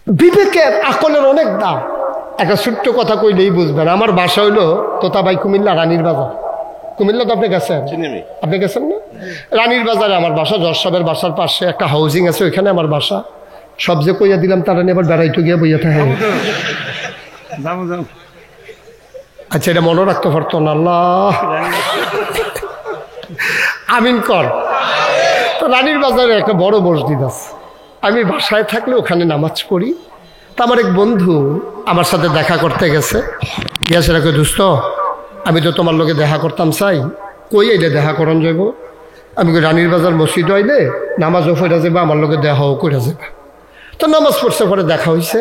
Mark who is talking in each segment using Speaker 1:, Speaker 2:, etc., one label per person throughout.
Speaker 1: বিবেকের আকলের অনেক দাম। একটা ছোট্ট কথা কইলেই বুঝবেন। আমার বাসা হইলো তোতাবাই, কুমিল্লা রানীর বাজার। কুমিল্লা তো আপনি গেছেন? আপনি গেছেন না? রানীর বাজারে আমার বাসা। জজ সাহেবের বাসার পাশে একটা হাউজিং আছে, ওইখানে আমার বাসা। সব যে কইয়া দিলাম তারা নিয়ে আবার বেড়াইতে গিয়ে বইয়া থাকে। আচ্ছা, এটা মনে রাখতে পারতো না। আল্লাহ আমিন কর। তো রানীর বাজারে একটা বড় মসজিদ আছে। আমি বাসায় থাকলে ওখানে নামাজ পড়ি। তা আমার এক বন্ধু আমার সাথে দেখা করতে গেছে। গিয়া সেটা কই, দোস্ত আমি তো তোমার লোকে দেখা করতাম চাই, কই এইটা দেখা করান যাব? আমি কই রানীর বাজার মসজিদ হইলে নামাজও পড়া যাবে, আমার লোকে দেখাও করে যাবে। তো নামাজ পড়ছে, পরে দেখা হয়েছে।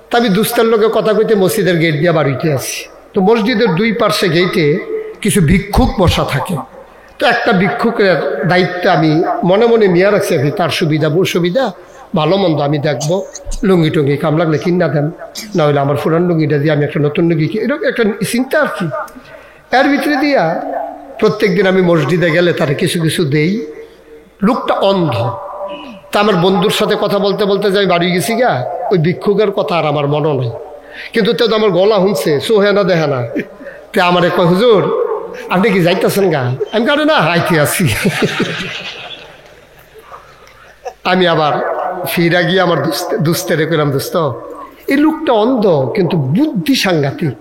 Speaker 1: তা আমি দুস্তার লোকে কথা কইতে মসজিদের গেট দিয়ে বাড়িতে আসি। তো মসজিদের দুই পার্শ্বে গেটে কিছু ভিক্ষুক বসা থাকে। তো একটা ভিক্ষুকের দায়িত্ব আমি মনে মনে নিয়ে রাখছি, তার সুবিধা সুবিধা ভালো মন্দ আমি দেখবো। লুঙ্গি টুঙ্গি কাম লাগলে কিনা দেন, না হলে আমার পুরান লুঙ্গিটা দিয়ে আমি একটা নতুন লুঙ্গি, এরকম একটা চিন্তা আর কি। এর ভিতরে দিয়া প্রত্যেক দিন আমি মসজিদে গেলে তার কিছু কিছু দেই। লোকটা অন্ধ। তা আমার বন্ধুর সাথে কথা বলতে বলতে যাই বাড়ি গেছি গা, ওই ভিক্ষুকের কথা আর আমার মনে নেই। কিন্তু তো আমার গলা শুনছে, সোহে না দেখে না। তে আমার কয়, হুজুর আপনি কি যাইতেছেন গা? আমি কারো না হাইতে আছি। আমি আবার ফিরা গিয়ে আমার দুস্তেরে কইলাম, দোস্ত এই লোকটা অন্ধ কিন্তু বুদ্ধি সাংঘাতিক।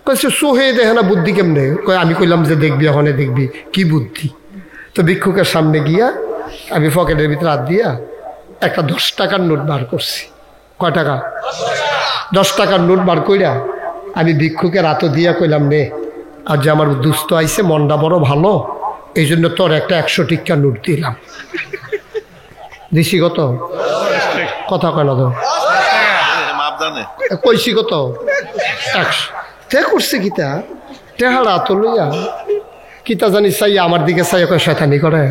Speaker 1: কয়েছে সোহে দেখে না, বুদ্ধি কেমনে? কয় আমি কইলাম যে দেখবি, ওখানে দেখবি কি বুদ্ধি। তো ভিক্ষুকের সামনে গিয়া আমি পকেটের ভিতরে হাত দিয়া একটা 10 টাকার নোট বার করছি। কয় টাকা? 10 টাকার নোট বার কইরা আমি ভিক্ষুকের হাতে দিয়া কইলাম, নে আর যে আমার দুস্থ আইছে, মনটা বড় ভালো, এই জন্য তোর একটা 100 টিক্কা নোট দিলাম। দিছি কত? কথা কেন তো কইছি কত? 100। তে করছে কিতা টেহারা তো লইয়া কিতা জানি চাইয়া আমার দিকে চাইয়া কয় শয়তানি করে।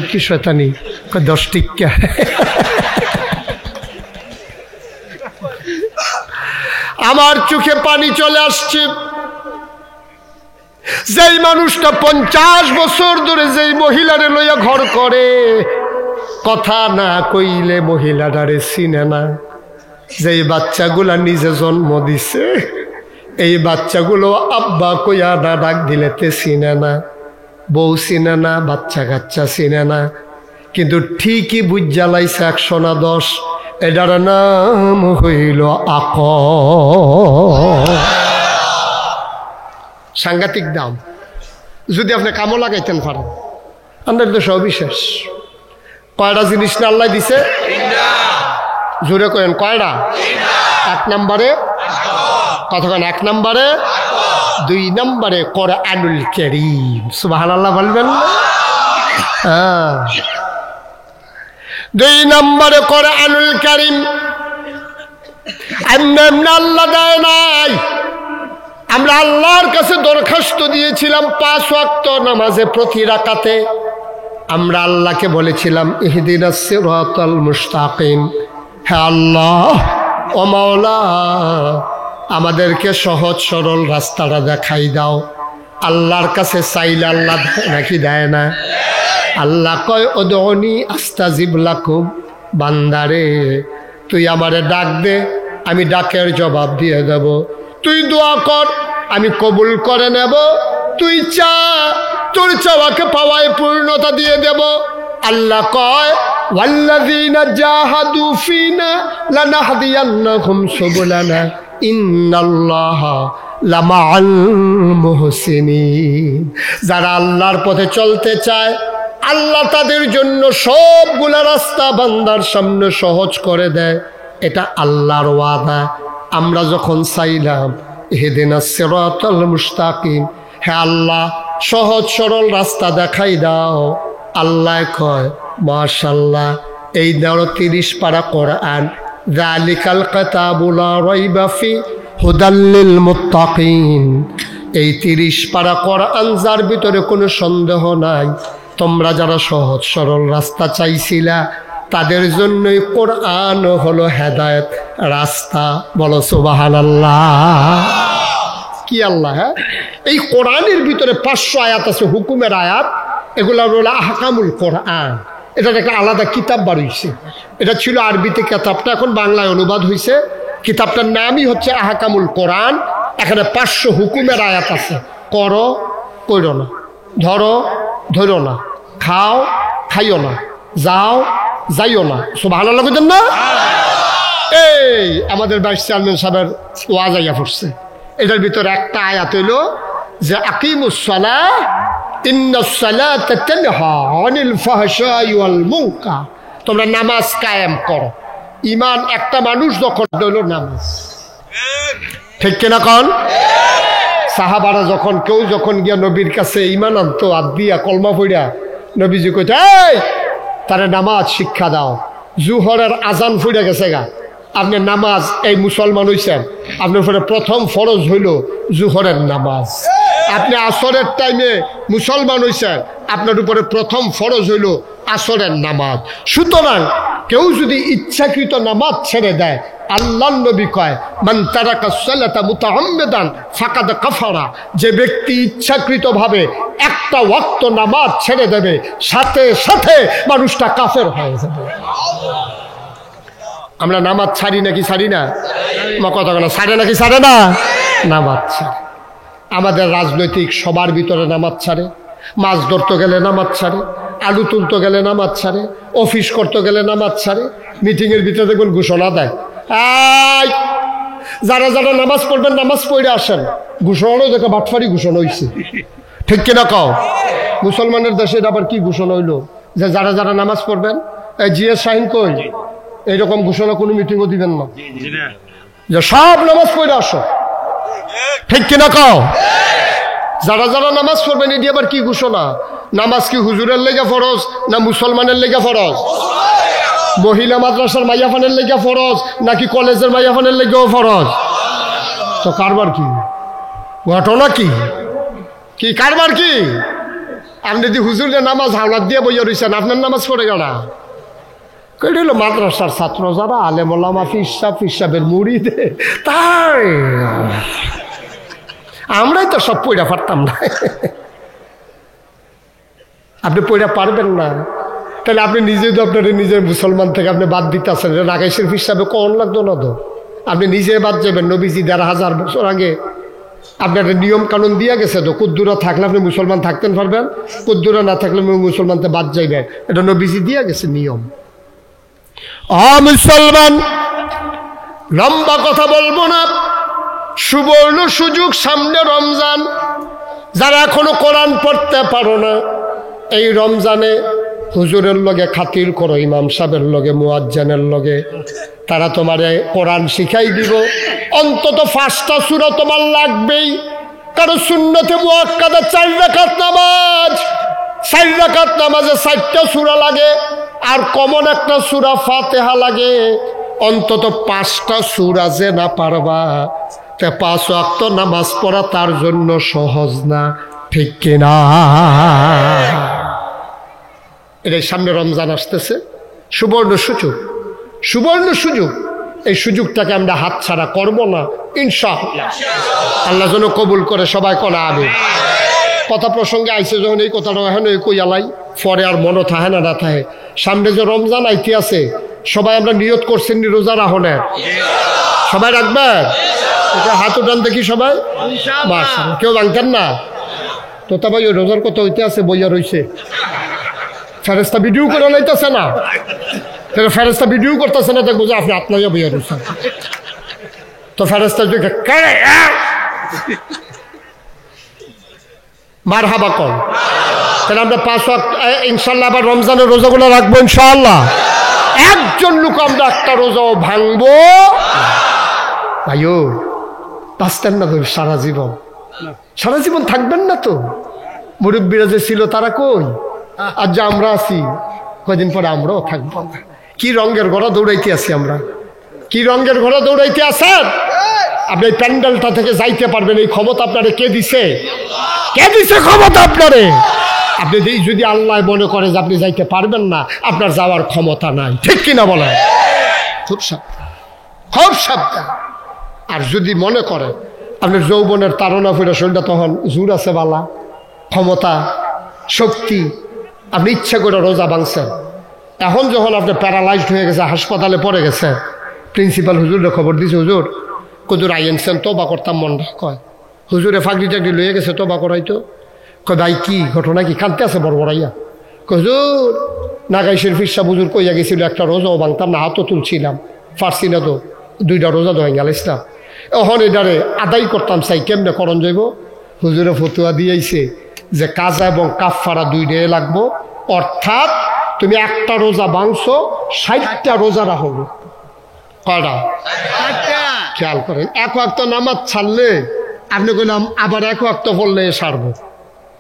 Speaker 1: কি শয়তানি? 10 টিক্কা। আমার চোখে পানি চলে আসছে। যেই মানুষটা 50 বছর ধরে যেই মহিলারে লইয়া ঘর করে, কথা না কইলে মহিলাটারে চিনে না। যেই বাচ্চাগুলা নিজে জন্ম দিছে, এই বাচ্চাগুলো আব্বা কইয়া না ডাক দিলেতে চিনে না, বউ চিনে না, বাচ্চা কাচ্চা চিনে না। কিন্তু ঠিকই বুঝা লাইছে 100 না 10, এটার নাম হইল আকল। সাংঘাতিক দাম। যদি আপনি কামও লাগাইতেন পারেন, আমাদের তো সবিশেষ। কয়টা জিনিস না আল্লাহ দিছে? জোরে করেন কয়টা? 1 নম্বরে কতক্ষণ? 1 নম্বরে, 2 নম্বরে কোরআনুল কারীম। সুবহানাল্লাহ বলবেন না? হ্যাঁ, 2 নম্বরে কোরআনুল কারীম। এমনি আল্লাহ দেয় নাই। আমরা আল্লাহর কাছে দরখাস্ত দিয়েছিলাম 5 ওয়াক্ত নামাজে প্রতি রাকাতে। আমরা আল্লাহকে বলেছিলাম ইহদিনাস সিরাতাল মুস্তাকিম। হে আল্লাহ, ও মাওলা, আমাদেরকে সহজ সরল রাস্তাটা দেখাই দাও। আল্লাহর কাছে চাইলে আল্লাহ নাকি দেয় না? আল্লাহ কয় উদউনি আস্তাজিব লাকুম। বান্দারে তুই আমারে ডাক দে, আমি ডাকের জবাব দিয়ে দেব। তুই দোয়া কর, আমি কবুল করে নেব। তুই চা, তোর চাওয়াকে পাওয়ায় পূর্ণতা দিয়ে দেব। আল্লাহ কয় ওয়াল্লাযীনা জাহাদু ফীনা লানাহদিয়ান্নাহুম সুবুলানা ইন্নাল্লাহা লামাআল মুহসিনিন। যারা আল্লাহর পথে চলতে চায়, আল্লাহ তাদের জন্য সবগুলা রাস্তা বান্দার সামনে সহজ করে দেয়। এটা আল্লাহর ওয়াদা। আমরা যখন চাইলাম ইহদিনাস সিরাতাল মুস্তাকিম, হে আল্লাহ সহজ সরল রাস্তা দেখাই দাও, আল্লাহ কয় মাশাআল্লাহ, এই ধরো 30 পারা কোরআন। যালিকাল কিতাবু লা রাইবা ফি হুদাল লিল মুত্তাকিন। এই 30 পারা কোরআন যার ভিতরে কোনো সন্দেহ নাই, তোমরা যারা সহজ সরল রাস্তা চাইছিলা তাদের জন্যই কোরআন হলো হেদায়েত রাস্তা। বলো সুবহানাল্লাহ। কি আল্লাহ! হ্যাঁ, এই কোরআনের ভিতরে 500 আয়াত আছে হুকুমের আয়াত। এগুলো হলো আহকামুল কোরআন। এটার একটা আলাদা কিতাব বার হইছে। এটা ছিল আরবিতে কিতাবটা, এখন বাংলায় অনুবাদ হয়েছে। কিতাবটার নামই হচ্ছে আহকামুল কোরআন। এখানে 500 হুকুমের আয়াত আছে। করো, কইরো না, ধরো, ধরো না, খাও, খাইও না, যাও, যাইও না। সুবহানাল্লাহ কইতেন না? এই আমাদের ভাইস চেয়ারম্যান সাহেবের ওয়াজ আইয়া পড়ছে। এটার ভিতরে একটা আয়াত হইল যে আকিমুস সালাহ ইন্নাস সালাতা তানহা আনিল ফাহশাই ওয়াল মুনকার, তোমরা নামাজ কায়েম করো। ঈমান একটা মানুষ যখন হইল নামাজ, ঠিক কিনা কোন? সাহাবারা যখন কেউ যখন গিয়া নবীর কাছে ঈমান আনতো, হাত দিয়া কলমা পড়া, নবীজি কইতে এই তারে নামাজ শিক্ষা দাও। জুহরের আজান ফুড়ে গেছে গা, আপনি নামাজ এই মুসলমান হইছেন, আপনার উপরে প্রথম ফরজ হইল জুহরের নামাজ। আপনি আসরের টাইমে মুসলমান হইছেন, আপনার উপরে প্রথম ফরজ হইল আসরের নামাজ। সুতরাং কেউ যদি ইচ্ছাকৃত নামাজ ছেড়ে দেয়, আল্লাহর নবী কয় মান তারাকা সালাতা মুতাআম্মিদান ফাকাদ কাফারা, যে ব্যক্তি ইচ্ছাকৃতভাবে একটা ওয়াক্ত নামাজ ছেড়ে দেবে, সাথে সাথে মানুষটা কাফের হয়ে যাবে। আমরা নামাজ ছাড়ি নাকি ছাড়ি না? কথা বলা ছাড়ে নাকি ছাড়ে না? নামাজ ছাড়ে। আমাদের রাজনৈতিক সবার ভিতরে নামাজ ছাড়ে। মাছ ধরতে গেলে নামাজ ছাড়ে, আলু তুলতে গেলে নামাজ ছাড়ে, অফিস করতে গেলে নামাজ ছাড়ে, মিটিংয়ের ভিতরে দেখুন ঘোষণা দেয়, যারা যারা নামাজ পড়বেন নামাজ পড়ে আসেন। ঘোষণাও দেখে বাটফারি ঘোষণা হয়েছে, ঠিক কিনা কও? মুসলমানের দেশে আবার কি ঘোষণা হইলো যে যারা যারা নামাজ পড়বেন, জিএস শাহিন কই এইরকম ঘোষণা কোনো মিটিংও দিবেন না, যে সব নামাজ পড়ে আসো, ঠিক কিনা কও? যারা যারা নামাজ পড়বেন এটি আবার কি ঘোষণা? নামাজ কি হুজুরের লেগে ফরজ না মুসলমানের লেগে ফরজ? মহিলা মাদ্রাসার মাইয়াফানের লেগে ফরজ নাকি কলেজের মাইয়াফানের লেগেও ফরজ? তো কারবার কি? ঘটনা কি? কি কারবার কি? আপনি যদি হুজুরের নামাজ হাওলাত দিয়ে বইয়া রয়েছেন, আপনার নামাজ পড়ে গেল। কেটে হলো মাদ্রাসার ছাত্র যারা আলেম ওলামা ফিসাবের মুড়ি দে, তাই আমরাই তো সব পড়া পারতাম না। আপনি পড়া পারবেন না, তাহলে আপনি নিজে তো আপনার নিজের মুসলমান থেকে আপনি বাদ দিতে আসেন। রাগেশের ফিসাবে কন লাগতো না তো, আপনি নিজে বাদ যাবেন। নবীজি 1500 বছর আগে আপনার নিয়ম কানুন দিয়ে গেছে তো, কুদ্দুরা থাকলে আপনি মুসলমান থাকতেন পারবেন, কুদ্দুরা না থাকলে মুসলমানতে বাদ যাইবেন, এটা নবীজি দিয়ে গেছে নিয়ম। মুসলমান লম্বা কথা বলবো না, সুবর্ণ সুযোগ সামনে রমজান। যারা এখনো কোরআন পড়তে পারো না, এই রমজানে হুজুরের লগে খাতির করো, ইমাম সাহেবের লগে মুয়াজ্জিনের লগে, তারা তোমারে কোরআন শিখাই দিব। অন্তত 5টা সূরা তোমার লাগবেই, কারণ সুন্নতে মুআক্কাদা 4 রাকাত নামাজ, 4 রাকাত নামাজে 4টা সূরা লাগে, আর কমন একটা সূরা ফাতিহা লাগে। অন্তত 5টা সূরা যে না পারবা, তে 5 ওয়াক্ত নামাজ পড়া তার জন্য সহজ না, ঠিক কিনা? এটাই সামনে রমজান আসতেছে, সুবর্ণ সুযোগ, সুবর্ণ সুযোগ। এই সুযোগটাকে আমরা হাতছাড়া করব না ইনশাআল্লাহ। আল্লাহ যেন কবুল করে, সবাই কোনা আমিন। কথা প্রসঙ্গে আইছে যখন এই কথাটা এখন কইয়ালাই, পরে আর মনে থাকে না না থাকে। সামনে যে রমজান আইতে আছে, সবাই আমরা নিয়ত করছেন রোজা রাখনের, সবাই রাখবেন। হাত উঠান দেখি সবাই, কেউ ভাঙতেন না তো। তা ভাই ওই রোজার কথা হইতে আছে, বইয়া রইছে, ফেরেস্তা ভিডিও করে লাইতেছে না, ফেরেস্তা ভিডিও করতেছে না, দেখবো যে আপনি আপনাকে বইয়া রয়েছেন। তো ফেরেস্তা মার হাবা কল, তাহলে আমরা 5 ওয়াক্ত ইনশাল্লাহ আবার রমজানের রোজাগুলো রাখবো ইনশাআল্লাহ। একজন লোক আমরা একটা রোজাও ভাঙবো ভাইও, বাঁচতেন না তো সারা জীবন, সারা জীবন থাকবেন না তো। মুরব্বীরা যে ছিল তারা কই, আর যে আমরা আছি কয়দিন পরে আমরাও থাকবো। কি রঙের ঘোড়া দৌড়াইতে আছি আমরা, কি রঙের ঘোড়া দৌড়াইতে আছেন। আপনি এই প্যান্ডেলটা থেকে যাইতে পারবেন, এই ক্ষমতা আপনারে কে দিছে? কে দিছে ক্ষমতা আপনারে? আপনি যদি আল্লাহ মনে করে যে আপনি যাইতে পারবেন না, আপনার যাওয়ার ক্ষমতা নাই, ঠিক কিনা বলেন? খুব সাবধান, খুব সাবধান। আর যদি মনে করে আপনার যৌবনের তাড়না ফিরে শরীরটা তখন জোর আছে, বালা ক্ষমতা শক্তি, আপনি ইচ্ছা করে রোজা ভাঙছেন, এখন যখন আপনি প্যারালাইজড হয়ে গেছে, হাসপাতালে পড়ে গেছে, প্রিন্সিপাল হুজুরে খবর দিছে, হুজুর কুদুর আইনছেন তোবা করতাম মনটা। কয় হুজুরে ফাঁকরি টাকরি লইয়ে গেছে তোবা করাইতো। কয় ভাই কি ঘটনা, কি কাঁদতে আছে বড় বড়াইয়া? হুজুর নাগাইশের ফিরসা হুজুর কইয়া গেছিল একটা রোজাও ভাঙতাম না, হাতও তুলছিলাম, পারছি না তো, 2টা রোজা ধরে গেল ইসলাম। এখন এটারে আদায় করতাম চাই, কেমনে করণ যাইব? হুজুরে ফতুয়া দিয়েছে যে কাজা এবং কাফফারা 2টাই লাগবো, অর্থাৎ তুমি একটা রোজা ভাঙছো, 60টা রোজা রাখো। কয়টা? খেয়াল করেন, 1 ওয়াক্ত নামাজ ছাড়লে আপনি কইলাম আবার 1 ওয়াক্ত পড়লে সারবো,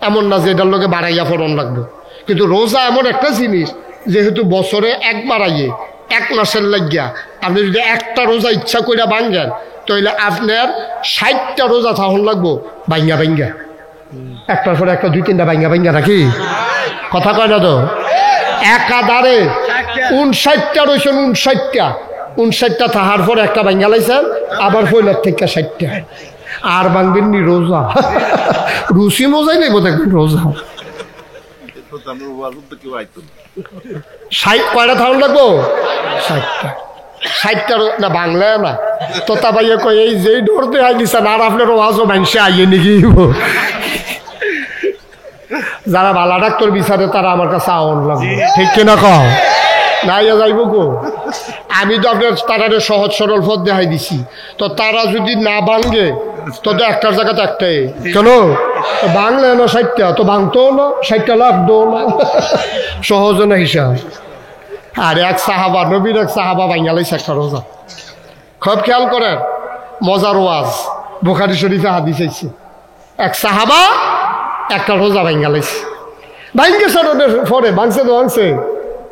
Speaker 1: এমন না যে এটার লোকে বাড়াইয়া ফোরন লাগবে। কিন্তু রোজা এমন একটা জিনিস, যেহেতু বছরে একবার আইয়ে 1 মাসের লাগিয়া আপনি যদি একটা রোজা ইচ্ছা করে ভাঙ্গেন, তাহলে আপনার 60টা রোজা তখন লাগবো ভাঙ্গা ভাঙ্গা, একটার পরে একটা 2-3টা ভাঙ্গা ভাঙ্গা, নাকি কথা কয় না তো? একাধারে 59টা রয়েছেন, 59টা তাহার পরে একটা ভাঙ্গা লাইছেন, আবার পয়লার থেকে 60টা। আর ভাঙবেন নি রোজা? রুচি মজাই নেই দেখবেন রোজা। 60 কয়টা থাউন লাগবো? 60টা না বাংলায় না তো তা ভাইয়া কয় এই যেই ধরতে আই দিচ্ছেন আর আপনার ওয়াজও মানুষে আইয়ে নাকি। যারা ভালো ডাক্তার বিচারে তারা আমার কাছে আওয়ান লাগবে, ঠিক কিনা কও? নাইয়া যাইব গো। আমি তো আপনার তারারে সহজ সরল পথ দেখাই দিছি, তো তারা যদি না ভাঙ্গে তো একটার জায়গাতে একটাই কেন বাংলা না 60টা তো ভাঙতো না, 60টা লাগতো না, সহজ না হিসাব। আর এক সাহাবা, নবীর এক সাহাবা ভাঙ্গালাইছে একটা রোজা। খুব খেয়াল করেন, মজার ওয়াজ, বুখারী শরীফে হাদিস আইছে, এক সাহাবা একটা রোজা ভাঙ্গালাইছে। ভাঙ্গে সারণের পরে ভাঙছে তো ভাঙছে,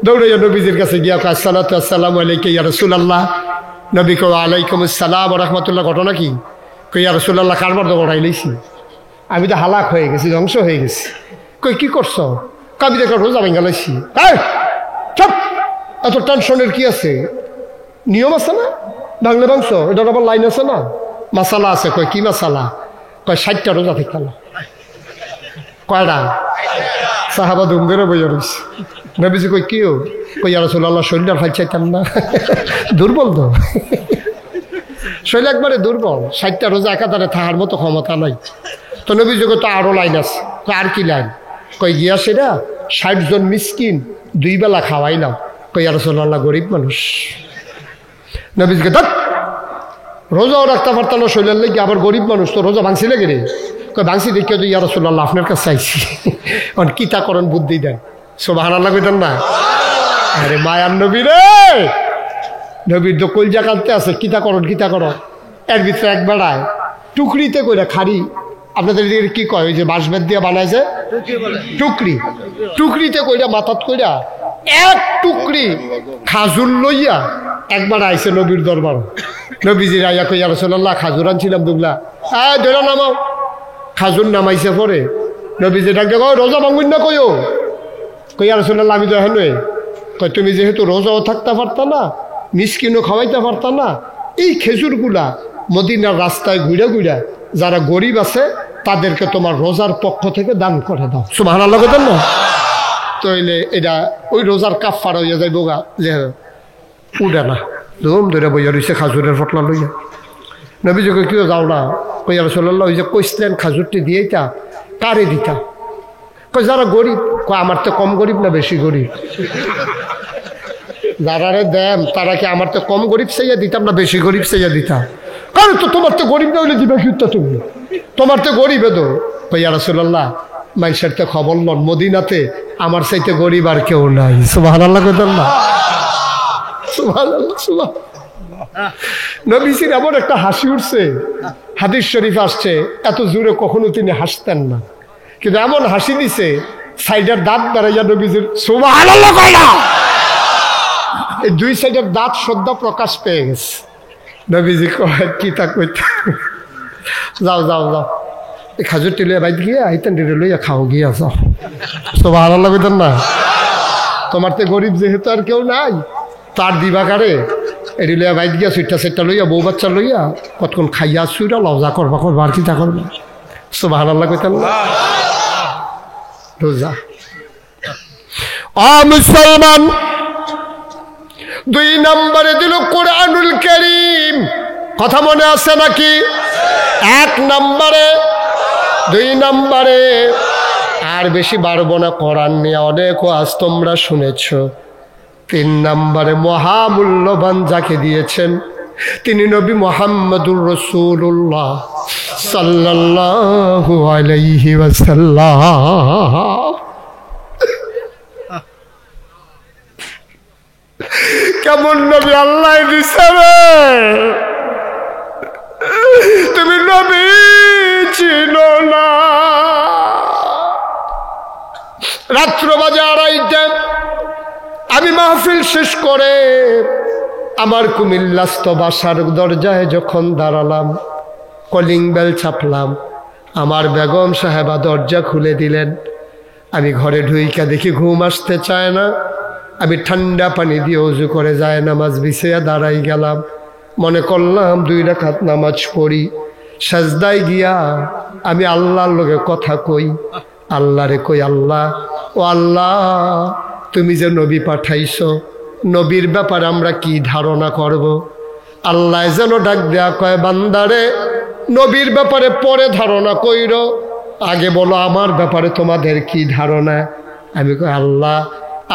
Speaker 1: দৌড়াইয়া নবীজির কাছে গিয়া আসসালাতু আসসালামু আলাইকা ইয়া রাসূলুল্লাহ। নবী কয় আলাইকুম আসসালাম ওয়া রাহমাতুল্লাহ। ঘটনা কি? কই ইয়া রাসূলুল্লাহ কারবার তো গড়াই লইছি, আমি তো হালাক হয়ে গেছি, ধ্বংস হয়ে গেছি। কই কি করছো? আমি তো একটা রোজা ভাঙ্গালাইছি। চুপ, এত টেনশনের কি আছে? নিয়ম আছে না, ভাঙলে ভাঙছ, এটার আবার লাইন আছে না, মাসালা আছে। কয় কি মাসালা? কয় 60টা রোজা ঠিক গেল। কয়টা? সাহাবা ধুম ধরে বইয়া রয়েছে। নবীজি কই কি? কই ইয়া রাসূলুল্লাহ শরীরটা ফাইল চাইতাম না, দুর্বল তো শরীর একবারে দুর্বল, 60টা রোজা একাধারে থাকার মতো ক্ষমতা নাই। তো নবীজি কই তো আরো লাইন আছে। আর কি লাইন? কই গিয়া সেটা 60 জন মিসকিন 2 বেলা খাওয়াইলাম। কই ইয়া রাসূলুল্লাহ গরিব মানুষ। নবীজিকে দেখ রোজাও রাখতে পারতাম না শরীরের লেগে, আবার গরিব মানুষ, তো রোজা ভাঙছিলে গে রে? কই ভাঙছি দেখিও তো ইয়া রাসূলুল্লাহ আপনার কাছে চাইছি, কিতা করেন বুদ্ধি দেন। সুবহানাল্লাহ কইতেন না? আরে মায়ার নবী রে, নবীর তো কলজা কাঁদতে আছে, কিতা করন কিতা করন। এর ভিতরে এক বেড়ায় টুকরিতে কইরা খাড়ি, আপনাদের কি কয় ওই যে বাঁশবেত দিয়ে বানাইছে টুকরি, টুকরিতে কইরা মাথাত কইরা এক টুকরি খাজুর লইয়া একবার আইছে নবীর দরবার। নবীজির আইয়া কই ইয়া রাসূলুল্লাহ খাজুর আনছিলাম দুগলা, ধরে নামাও। খাজুর নামাইছে পরে নবীজি ডাক দেখো রোজা ভাঙুন না কইও। কই ইয়া রাসূলুল্লাহ আমি তো এখন কই তুমি যেহেতু রোজাও থাকতে পারতা না, মিসকিনও খাওয়াইতে পারতা না, এই খেজুরগুলা মদিনার রাস্তায় ঘুরে ঘুরে যারা গরিব আছে তাদেরকে তোমার রোজার পক্ষ থেকে দান করে দাও। সুবহানাল্লাহ বলেন না? তাইলে এটা ওই রোজার কাফফারা হইয়া যাইব গা, যে উড়ে না ধুম ধরে বইয়া রয়েছে খাজুরের ফটলা লইয়া। নবীজি কই কেউ যাও না? কই ইয়া রাসূলুল্লাহ ওই যে কইছিলেন খাজুরটি দিয়েইতা, কারে দিতা? কই যারা গরিব। কই আমার তো কম গরিব না বেশি গরিব? যারা দেন তারা কি আমার তো কম গরিব চাইয়া দিতাম না বেশি গরিব চাইয়া দিতাম? কারণ তো তোমার তো গরিব না হইলে দিবা কি? তুমি তোমার তো গরিব তো। কই ইয়া রাসূলুল্লাহ মানুষের তো খবর নন, মদিনাতে আমার চাইতে গরিব আর কেউ নাই। সুবহানাল্লাহ কইতেন না? সুবহানাল্লাহ সুবহানাল্লাহ। নবীজির এমন একটা হাসি উঠছে, হাদিস শরীফ আসছে এত জোরে কখনো তিনি হাসতেন না, কিন্তু এমন হাসি দিছে সাইডের দাঁত বেড়াইয়া নবীজির সুবহানাল্লাহ কয় না, এই 2 সাইডের দাঁত শ্রদ্ধা প্রকাশ পেয়ে গেছে। নবীজি কয় কি তা কইতে, যাও যাও যাও এই খাজুরটি লইয়া বাইত গিয়া আইতেন লইয়া খাও গিয়া যাও। সুবহানাল্লাহ কইতেন না? তোমার তো গরিব যেহেতু আর কেউ নাই, তার দিবাকারে এটি লইয়া বাইত গিয়া সুইটা সেটটা লইয়া বউ বাচ্চা লইয়া কতক্ষণ খাইয়া সুইরা লজা করবা করবা আর চিন্তা করবা। সুবহানাল্লাহ কইতেন না? রোজা মুসলমান 2 নম্বরে দিল কোরআনুল কারীম। কথা মনে আছে নাকি? 1 নম্বরে, 2 নম্বরে। আর বেশি বাড়বো না, কোরআন নিয়ে অনেক ওয়াজ তোমরা শুনেছ। 3 নম্বরে মহামূল্যবান যাকে দিয়েছেন তিনি নবী মুহাম্মদুর রাসূলুল্লাহ সাল্লাল্লাহু আলাইহি ওয়াসাল্লাম। কেমন নবী আল্লাহ দিছে রে, তুমি নবী চিনো না। রাত্র বাজে 2:30, আমি মাহফিল শেষ করে আমার কুমিল্লাস্থ বাসার দরজায় যখন দাঁড়ালাম, কলিং বেল চাপলাম, আমার বেগম সাহেবা দরজা খুলে দিলেন। আমি ঘরে ঢুইকা দেখি ঘুম আসতে চায় না। আমি ঠান্ডা পানি দিয়ে ওযু করে যায় নামাজ বিছিয়ে দাঁড়াই গেলাম। মনে করলাম 2 রাকাত নামাজ পড়ি। সাজদায় গিয়া আমি আল্লাহর লগে কথা কই, আল্লাহরে কই, আল্লাহ ও আল্লাহ, তুমি যে নবী পাঠাইছো, নবীর ব্যাপারে আমরা কি ধারণা করব? আল্লাহ যেন ডাক দেয়া কয়, বান্দারে নবীর ব্যাপারে পরে ধারণা কইর, আগে বলো আমার ব্যাপারে তোমাদের কি ধারণা। আমি কই, আল্লাহ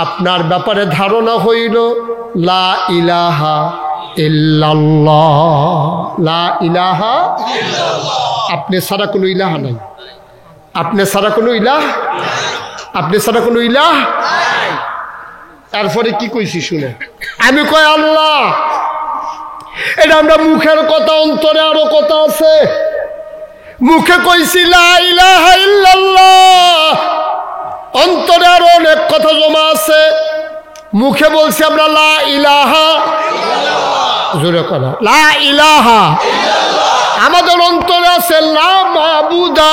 Speaker 1: আপনার ব্যাপারে ধারণা হইল লা ইলাহা ইল্লাল্লাহ, লা ইলাহা ইল্লাল্লাহ, আপনি ছাড়া কোনো ইলাহা নাই, আপনি ছাড়া কোনো ইলাহ, আপনি ছাড়া কোনো ইলাহ। তারপরে কি কইছি শুনে, আমি কই, আল্লাহ এটা আমরা মুখের কথা, অন্তরে আরো কথা আছে। মুখে কইছি লা ইলাহা ইল্লাল্লাহ, অন্তরে আরো অনেক কথা জমা আছে। মুখে বলছি আমরা লা ইলাহা ইল্লাল্লাহ, জোরে কথা লা ইলাহা ইল্লাল্লাহ। আমাদের অন্তরে আছে লা মাবুদা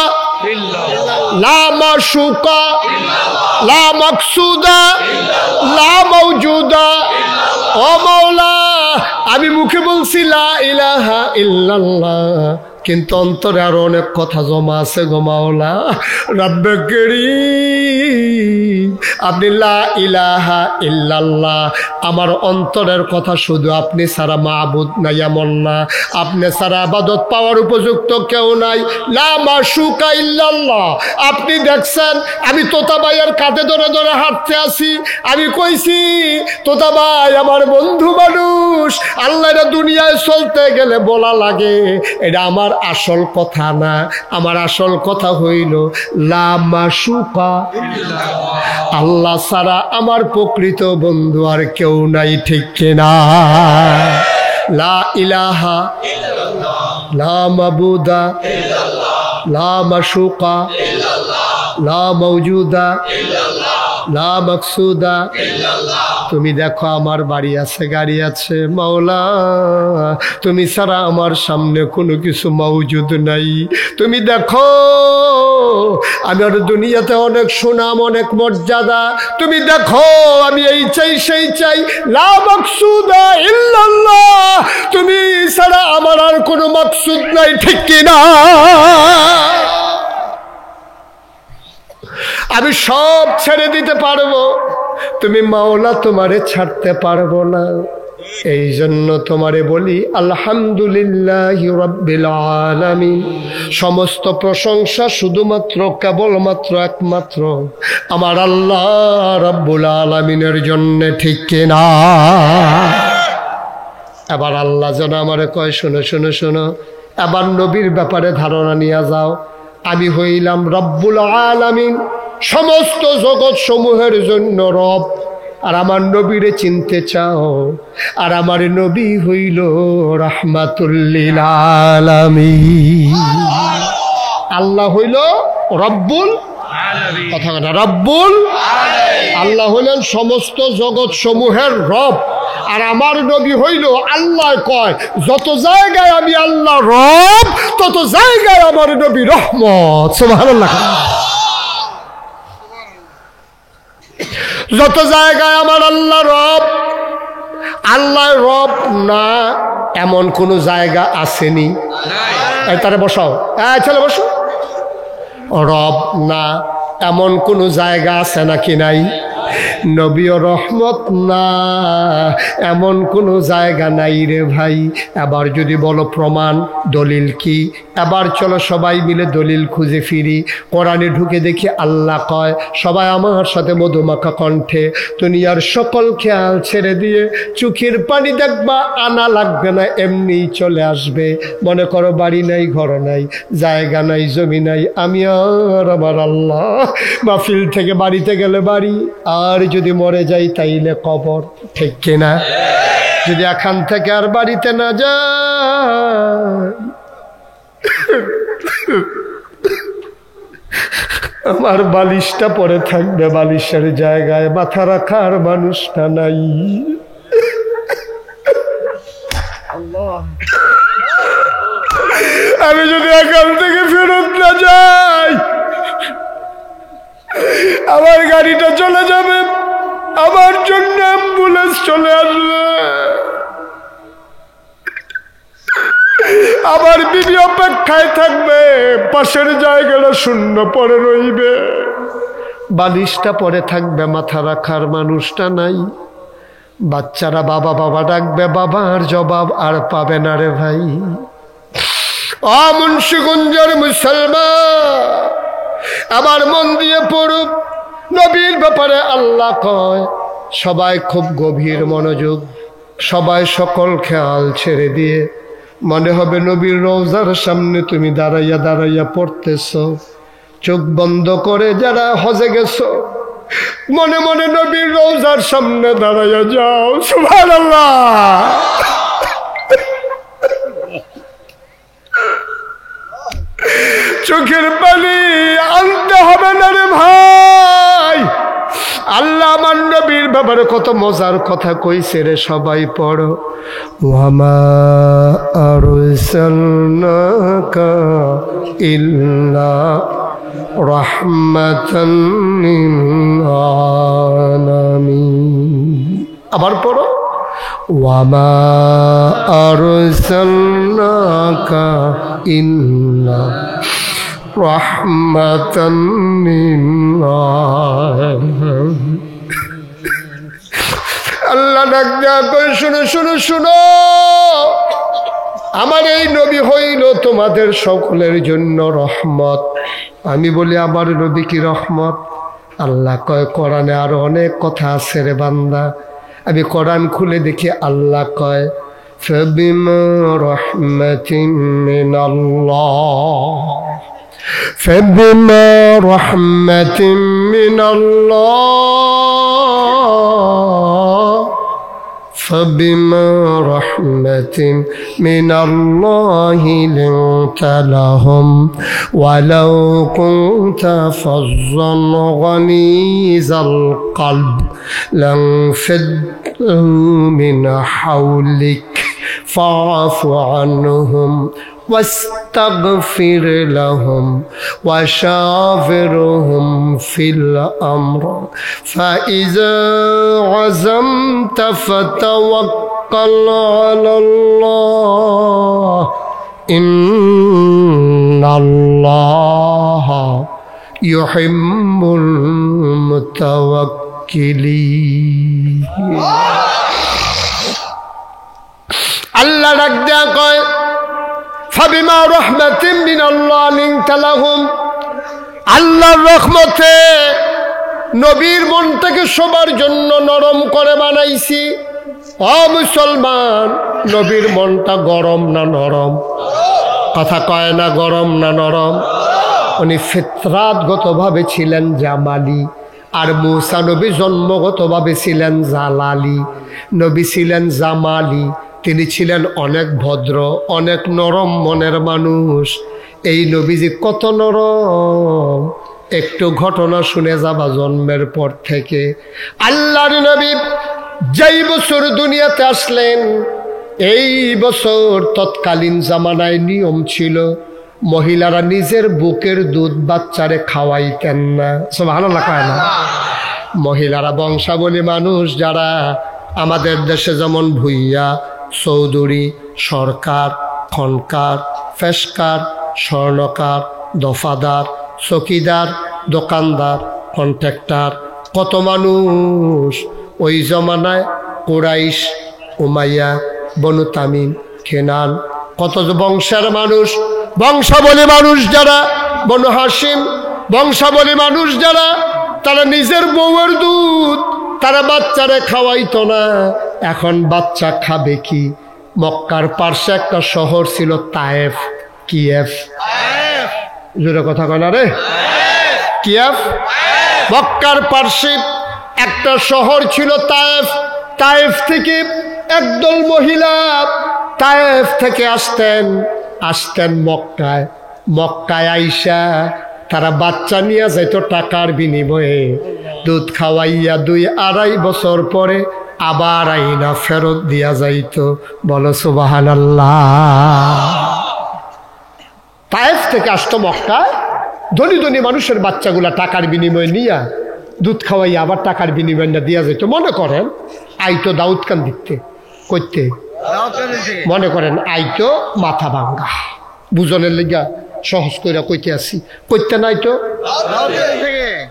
Speaker 1: ইল্লাল্লাহ, লা মাশুকা ইল্লাল্লাহ, লা মাকসুদা ইল্লাল্লাহ, লা মাওজুদা ইল্লাল্লাহ। ও মাওলা, আমি মুখে বলছি লা ইলাহা ইল্লাল্লাহ, কিন্তু অন্তরে আরো অনেক কথা জমা আছে গো মাওলা। রব্বে কারীম, আপনি লা ইলাহা ইল্লাল্লাহ, আমার অন্তরের কথা শুধু আপনি ছাড়া মাবুদ নাই এমন না, আপনি ছাড়া ইবাদত পাওয়ার উপযুক্ত কেউ নাই। লা মাশুকা ইল্লাল্লাহ, আপনি দেখছেন আমি তোতা ভাইয়ের কাঁধে ধরে ধরে হাঁটতে আসি। আমি কইছি তোতা ভাই আমার বন্ধু মানুষ, আল্লাহর দুনিয়ায় চলতে গেলে বলা লাগে, এটা আমার আসল কথা না। আমার আসল কথা হইল লা মাশুকা ইল্লাল্লাহ, আল্লাহ ছাড়া আমার প্রকৃত বন্ধু আর কেউ নাই, ঠিক কিনা? লা ইলাহা ইল্লাল্লাহ, লা মাবুদা ইল্লাল্লাহ, লা মাশুকা ইল্লাল্লাহ, লা মাওজুদা ইল্লাল্লাহ, লা মাকসুদা ইল্লাল্লাহ। তুমি দেখো আমার বাড়ি আছে, গাড়ি আছে, মাওলা তুমি ছাড়া আমার সামনে কোনো কিছু মওজুদ নাই। তুমি দেখো আমার দুনিয়াতে অনেক সুনাম, অনেক মর্যাদা, তুমি দেখো আমি এই চাই সেই চাই, লা মাকসুদা ইল্লাল্লাহ, তুমি ছাড়া আমার আর কোনো মাকসুদ নাই, ঠিক কিনা? আমি সব ছেড়ে দিতে পারবো, তুমি মাওলা তোমারে ছাড়তে পারবো না। এই জন্য তোমারে বলি আলহামদুলিল্লাহি রাব্বিল আলামিন, সমস্ত প্রশংসা শুধুমাত্র কেবলমাত্র একমাত্র আমার আল্লাহ রাব্বুল আলামিনের জন্য, ঠিক কিনা? এবার আল্লাহ যেন আমারে কয়, শোনো শোনো শোনো, এবার নবীর ব্যাপারে ধারণা নিয়ে যাও। আমি হইলাম রব্বুল আলামিন, সমস্ত জগৎ সমূহের জন্য রব। আর আমার নবীরে চিনতে চাও, আর আমার নবী হইল রাহমাতুল লিল আলামিন। আল্লাহ হইল রব্বুল আলামিন, কথা কথা রব্বুল আলামিন। আল্লাহ হইলেন সমস্ত জগৎ সমূহের রব, আর আমার নবী হইল, আল্লাহ কয় যত জায়গায় আমি আল্লাহ রব, তত জায়গায় আমার নবী রহমত। সুবহানাল্লাহ। যত জায়গায় আমার আল্লাহ রব, আল্লাহ রব না এমন কোন জায়গা আসেনি। তারে বসাও, ছেলে বসো। রব না এমন কোন জায়গা আছে নাকি? নাই। নবী ও রহমত না, এমন কোনো জায়গা নাই রে ভাই। এবার যদি বলো প্রমাণ, দলিল কি? এবার চলো সবাই মিলে দলিল খুঁজে ফিরি। কোরআনে ঢুকে দেখি আল্লাহ কয়, সবাই আমার সাথে মধুমাখা কণ্ঠে, দুনিয়ার সকল খেয়াল ছেড়ে দিয়ে চোখের পানি দেখবা, আনা লাগবে না, এমনি চলে আসবে। মনে করো বাড়ি নাই, ঘর নাই, জায়গা নাই, জমি নাই, আমি আর আমার আল্লাহ। মাহফিল থেকে বাড়িতে গেলে বাড়ি, আর যদি মরে যাই তাইলে কবর, ঠিক কিনা? যদি এখান থেকে আর বাড়িতে না যাই, আমার বালিশটা পরে থাকবে বালিশের জায়গায়, মাথা রাখার মানুষটা নাই। আমি যদি এখান থেকে ফেরত না যাই, আমার গাড়িটা চলে যাবে, আমার জন্য অ্যাম্বুলেন্স চলে আসবে, আমার বিবি অপেক্ষায় থাকবে, পাশের জায়গাটা শূন্য পড়ে রইবে, বালিশটা পরে থাকবে, মাথা রাখার মানুষটা নাই। বাচ্চারা বাবা বাবা ডাকবে, বাবার জবাব আর পাবে না রে ভাই। মুন্সিগঞ্জের মুসলমান, আবার মন দিয়ে পড়ুক, নবীর ব্যাপারে আল্লাহ কয়, সবাই খুব গভীর মনোযোগ, সবাই সকল খেয়াল ছেড়ে দিয়ে, মনে হবে নবীর রওজার সামনে তুমি দাঁড়াইয়া দাঁড়াইয়া পড়তেছ। চোখ বন্ধ করে যারা হজে গেছো, মনে মনে নবীর রওজার সামনে দাঁড়াইয়া যাও। সুবহানাল্লাহ। চোখের পানি আনতে হবে না রে ভাই। আল্লাহ আমার নবীর ব্যাপারে কত মজার কথা কইছে রে, সবাই পড়ো। ওয়ামা আরসালনাকা ইল্লা রাহমাতান লিল আলামিন। আবার পড়ো, ওয়ামা আরসালনাকা ইল্লা রাহমাতান লিল আলামিন। আল্লাহ ডাক দেয়া কই, শুনো শুনো শুনো, আমার এই নবী হইল তোমাদের সকলের জন্য রহমত। আমি বলি আমার নবী কি রহমত? আল্লাহ কয়, কোরআনে আরো অনেক কথা আছে রে বান্দা। আমি কোরআন খুলে দেখি আল্লাহ কয়, ফাবিমা রাহমাতিন মিনাল্লাহ, ফাবিমা রাহমাতিন মিনাল্লাহ, فبما رحمة من الله لنت لهم ولو كنت فظا غليظ القلب لانفضوا من حولك فاعف عنهم واستغفر لهم وشاورهم في الأمر فإذا عزمت فتوكل على الله إن الله يحب المتوكلين. আল্লাহ ডাক দেয়া কয়, ফাবিমা রাহমাতিন মিনাল্লাহ লিনতা লাহুম, আল্লাহর রহমতে নবীর মনটাকে সবার জন্য নরম করে বানাইছি। ও মুসলমান, নবীর মনটা গরম না নরম? কথা কয় না, গরম না নরম? উনি ফিতরাতগতভাবে ছিলেন জামালি, আর মূসা নবী জন্মগতভাবে ছিলেন জালালি। নবী ছিলেন জামালি, তিনি ছিলেন অনেক ভদ্র, অনেক নরম মনের মানুষ। এই নবীজি কত নরম, একটু ঘটনা শুনে যাবা জন্মের পর থেকে। আল্লাহর নবী যেই বছর দুনিয়াতে আসলেন, এই বছর তৎকালীন জামানায় নিয়ম ছিল মহিলারা নিজের বুকের দুধ বাচ্চারে খাওয়াইতেন না। সুবহানাল্লাহ কয় না? মহিলারা বংশাবলী মানুষ যারা আমাদের দেশে যেমন ভুইয়া, চৌধুরী, সরকার, খনকার, ফেসকার, স্বর্ণকার, দফাদার, চকিদার, দোকানদার, কন্ট্রাক্টর, কত মানুষ ওই জমানায় কুরাইশ, উমাইয়া, বনু তামিম, কেনান, কত বংশের মানুষ, বংশাবলী মানুষ যারা, বনু হাসিম বংশাবলী মানুষ যারা, তারা নিজের বউয়ের দুধ তারা বাচ্চারে খাওয়াইতো না। এখন বাচ্চা খাবে কি? মক্কার পার্শ্বে একটা শহর ছিল তায়েফ, কিয়েফ, জোরে কথা কয় না রে, কিয়েফ। মক্কার পার্শ্বে একটা শহর ছিল তায়েফ। তায়েফ থেকে একদল মহিলা তায়েফ থেকে আসতেন মক্কায়। মক্কায় আইসা তারা বাচ্চা নিয়ে যাইতো টাকার বিনিময়ে, দুধ খাওয়াইয়া 2-2.5 বছর পরে আবার আইনা ফেরত দিয়া যাইতো। বলো সুবহানাল্লাহ। তায়েফ থেকে আসতো মক্কায়, ধনী ধনী মানুষের বাচ্চাগুলা টাকার বিনিময়ে নিয়া দুধ খাওয়াইয়া আবার টাকার বিনিময়ে দিয়া যেত। মনে করেন আইতো দাউদকান দিতে করতে, মনে করেন আইতো মাথা ভাঙ্গা, বুঝনের লিগা সহজ করে কইতে আসি, কইতে নাই তো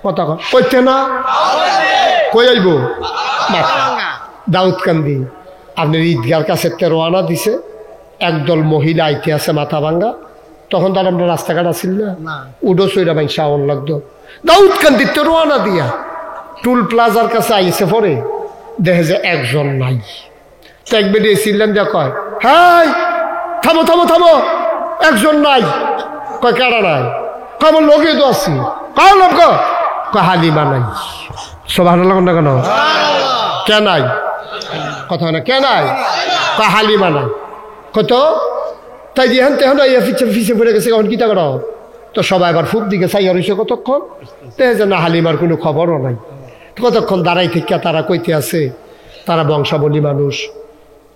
Speaker 1: কথা কইতে না, কই আইব দাউদকান্দি। আপনার ঈদগার কাছে রওনা দিছে, একদল মহিলা আইতে আছে মাথা ভাঙ্গা। তখন তো আর আমরা রাস্তাঘাট আসিল না, উডো সইরা মাই শাওন লাগতো। দাউদকান্দিতে রওনা দিয়া টুল প্লাজার কাছে আইসে পরে দেখে যে একজন নাই। তো এক বেরিয়ে ছিলেন যা কয়, হাই থামো থামো থামো, একজন নাই। কয় কারা নাই? আমার লোকে তো আছি। কার লোক? কয় হালিমা নাই। সুবহানাল্লাহ না কেন? কে নাই? কথা না, কে নাই? কয় হালিমা নাই। কত তাই যে হ্যান তেহন ফিসে পড়ে গেছে, এখন কি তা করো? তো সবাই আবার ফুক দিকে চাইয়া রয়েছে কতক্ষণ, দেখে না হালিমার কোনো খবরও নাই। কতক্ষণ দাঁড়াই থেকে তারা কইতে আছে, তারা বংশাবলী মানুষ।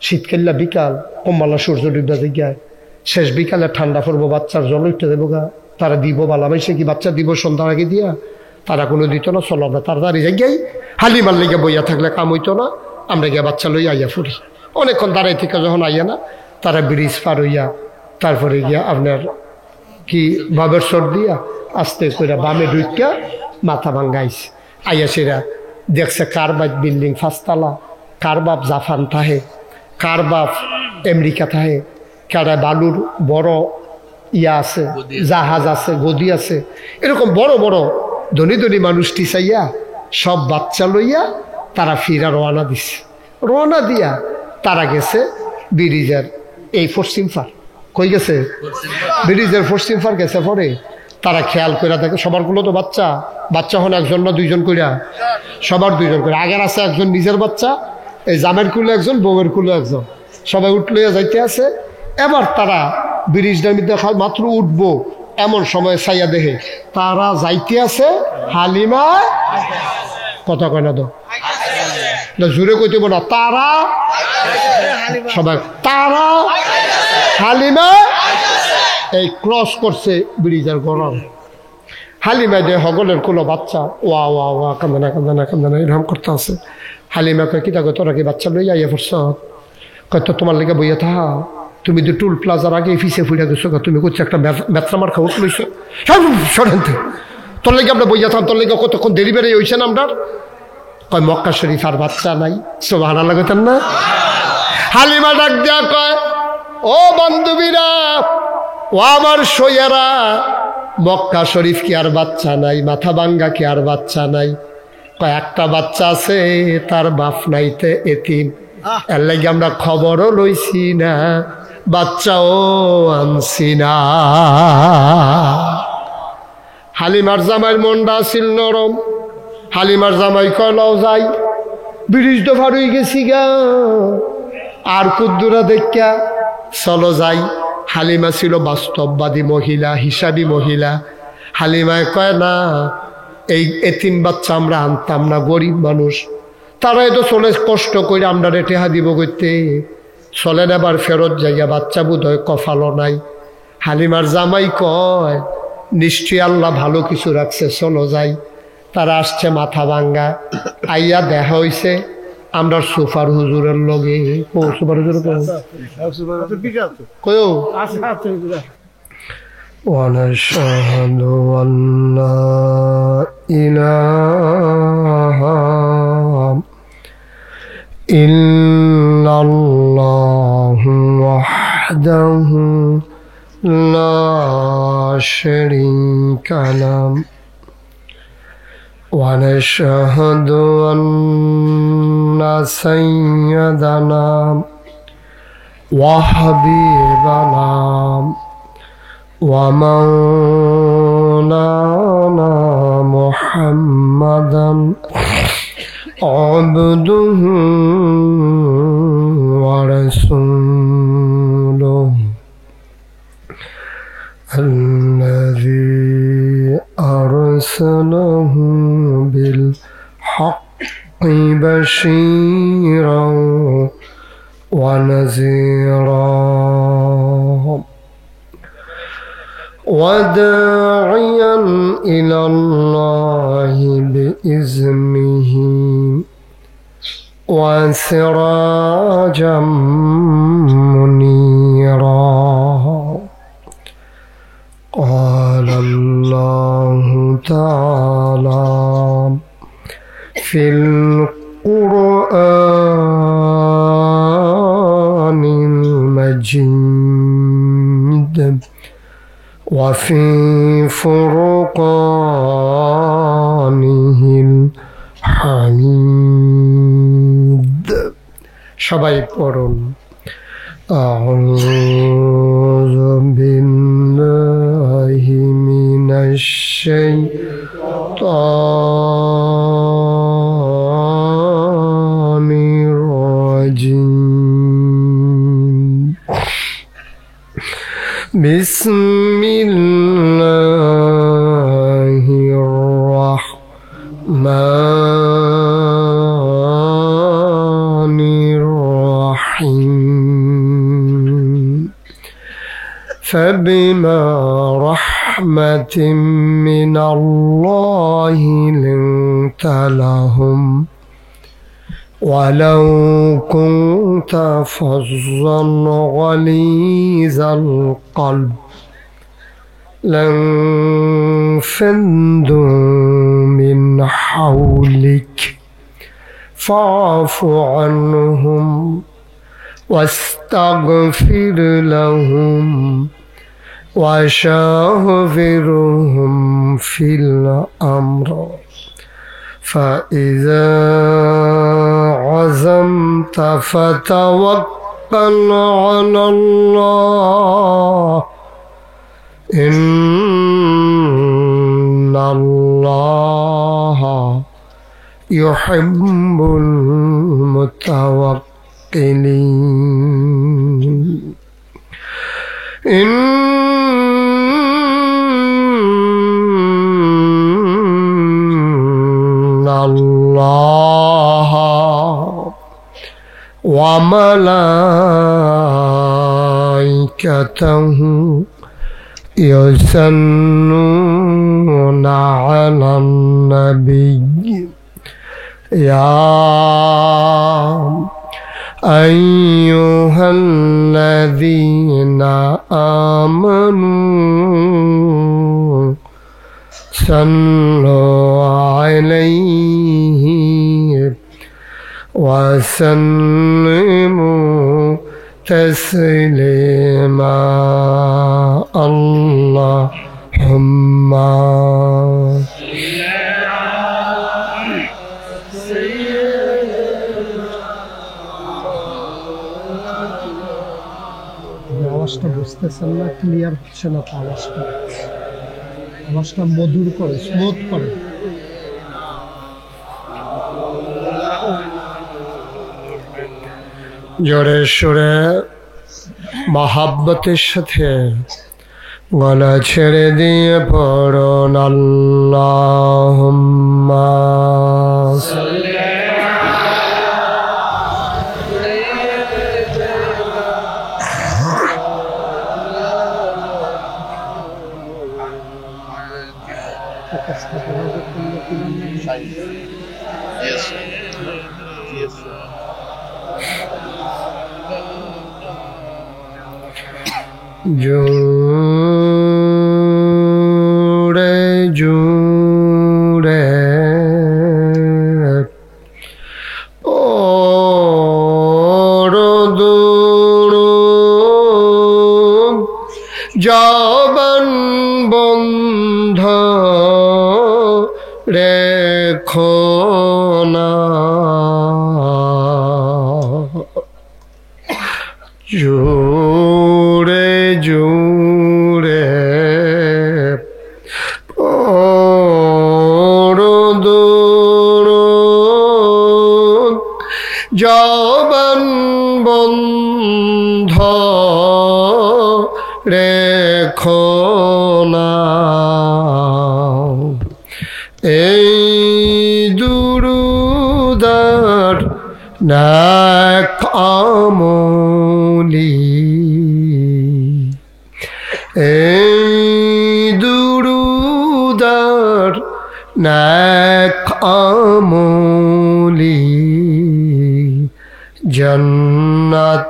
Speaker 1: শীতকাল্লা বিকাল, কম্বালা সূর্য ডুববা দিগায়, শেষ বিকালে ঠান্ডা পড়বো, বাচ্চার জল উঠতে দেবো গা, তারা দিব বালা মাইসে কি বাচ্চা দিব সন্ধ্যার আগে দিয়া? তারা কোনো দিত না, চলো না। তারা দাঁড়িয়ে যাই হালিমার লেগে বইয়া থাকলে কাম হইতো না, আমরা গিয়া বাচ্চা লইয়া আইয়া ফুরি। অনেকক্ষণ দাঁড়াই থেকে যখন আইয়া না, তারা ব্রিজ পার হইয়া তারপরে গিয়া আপনার কি বাবের সর দিয়া আস্তে করে বামে ঢুকিয়া মাথা ভাঙ্গাইছে। আইয়া সেরা দেখছে কার বাপ বিল্ডিং 5 তলা, কার বাপ জাপান থাহে, কার বাপ আমেরিকা থাহে, কারা বালুর বড় ইয়া আছে, জাহাজ আছে, গদি আছে। এরকম বড় বড় ধনী ধনী মানুষটি চাইয়া সব বাচ্চা লইয়া তারা ফিরা রওনা দিছে। রওনা দিয়া তারা গেছে ব্রিজের এই পশ্চিম পার। কই গেছে? ব্রিজের পশ্চিম পার গেছে। পরে তারা খেয়াল করে দেখে সবার গুলো তো বাচ্চা, বাচ্চা হন একজন না দুইজন কইরা, সবার 2জন করে। আগের আছে একজন নিজের বাচ্চা, এই জামের কুলো একজন, বউয়ের কুলো একজন, সবাই উঠলইয়া যাইতে আছে। এবার তারা ব্রিজটার মধ্যে মাত্র উঠবো এমন সময় চাইয়া দেখে তারা যাইতে আছে হালিমা। কথা কয় না তো, জোরে কইতে না, তারা সবাই তারা হালিমা এই ক্রস করছে ব্রিজের গরম। হালিমা যে হগলের কোনো বাচ্চা ওয়া ওয়া ওয়া কান্দে না কান্দে না কান্দে না এরকম করতে আছে। হালিমা কয় কি তাকে তোরা কি বাচ্চা লইয়া ইয়ে পড়ছ? কয় তো তোমার লেগে বইয়া থাহা, তুমি তো টুল প্লাজার আগে ফিসে ফুড়ে গেছো, তুমি করছো একটা বেতরা মার্কা উঠ লইছো, সরেন তোর লেগে আমরা বইয়া থাম, তোর লেগে কতক্ষণ দেরি বেড়ে হইছে না আমরা। কয় মক্কা শরীফ আর বাচ্চা নাই। সুবহানাল্লাহ কইতেন না? হালিমা ডাক দিয়া কয়, ও বান্ধবীরা, ও আমার সইয়ারা, মক্কা শরীফ কি আর বাচ্চা নাই? মাথা ভাঙ্গা কি আর বাচ্চা নাই? কয় একটা বাচ্চা আছে, তার বাপ নাইতে এতিম, এর লাগে আমরা খবরও লইছি না, বাচ্চাও আনছি না। হালিমার জামাইয়ের মনটা ছিল নরম। হালিমার জামাই কয় লও যাই, ব্রিজ তো ভার হয়ে গেছি গা, আর কুদ্দুরা দেখা চলো যাই। হালিমা ছিল বাস্তববাদী মহিলা, হিসাবী মহিলা। হালিমায় কয় না, এই এতিম বাচ্চা আমরা আনতাম না, গরিব মানুষ, তারাই তো চলে কষ্ট করে আমরা রেটেহা দিব করতে, চলেন আবার ফেরত যাইয়া, বাচ্চা বোধ হয় কফালো নাই। হালিমার জামাই কয় নিশ্চয়ই আল্লাহ ভালো কিছু রাখছে, চলো যাই। তারা আসছে মাথা ভাঙ্গা, আইয়া দেখা হইছে আমরা সুফার হুজুরের লগে। ও সুফার হুজুর কয়ও ونشهد أن لا إله إلا الله وحده لا شريك له ونشهد أن سيدنا وحبيبنا ومولانا محمدا عبده ورسوله الذي أرسله بالحق بشيرا ونذيرا وداعيا إلى الله بإذنه وسراجا منيرا قال الله تعالى في القرآن المجيد وفي فرقانه الحميد সবাই পড়ুন أعوذ بالله من الشيطان الرجيم بسم الله الرحمن الرحيم فبما رحمة من الله لنت لهم ولو كنت فظا غليظ القلب لانفضوا من حولك فاعف عنهم واستغفر لهم وشاورهم في الأمر فإذا عزمت فتوكل على الله إن الله يحب المتوكلين إن الله وملائكته يصلون على النبي يا أيها الذين آمنوا صلوا عليه وسلموا تسليما اللهم আওয়াজটা বুঝতেছেন না, ক্লিয়ার হচ্ছে না। আওয়াজটা মধুর করে, স্মুথ করে। জোরে সোরে মহাব্বতের সাথে গলা ছেড়ে দিয়ে পড়ুন আল্লাহুম্মা জোরে জোরে যৌবন বন্ধ রেখো না, জুড়ে জুড়ে পড়দুরুদ, যৌবন বন্ধ রেখো না, এই দুরুদার নেক আমলি, এই দুরুদার নেক আমলি, জান্নাত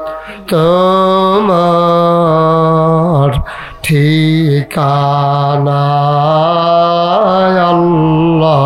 Speaker 1: তোমার ঠিকানা, আল্লাহুম্মা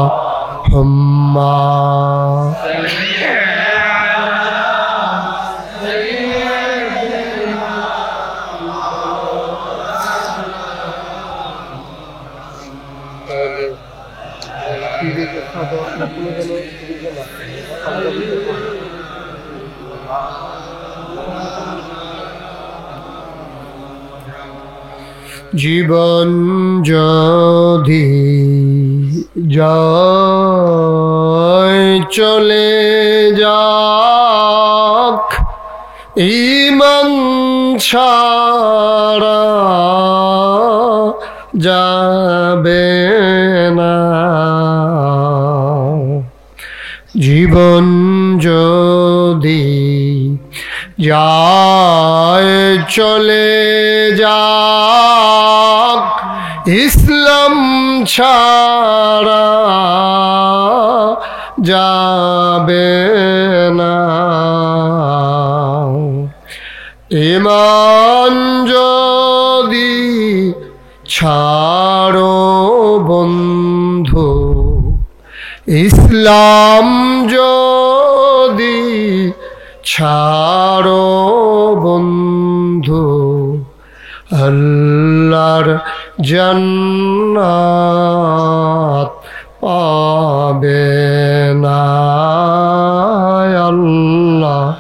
Speaker 1: জীবন যদি যায় চলে যাক, ঈমান ছাড়া যাবে না, জীবন যদি যায় চলে যাক, ইসলাম ছাড়া যাবে না, ঈমান যদি ছাড়ো বন্ধু, ইসলাম যদি ছাড়ো বন্ধু, আল্লাহর জান্নাত পাবে না, আল্লাহুম্মা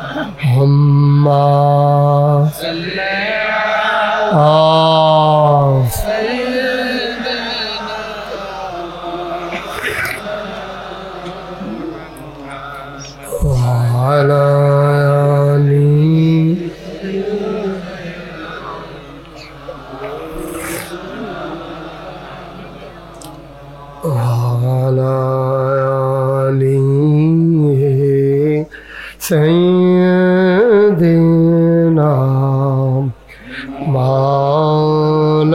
Speaker 1: وعلى آله وعلى آله سيدنا مولانا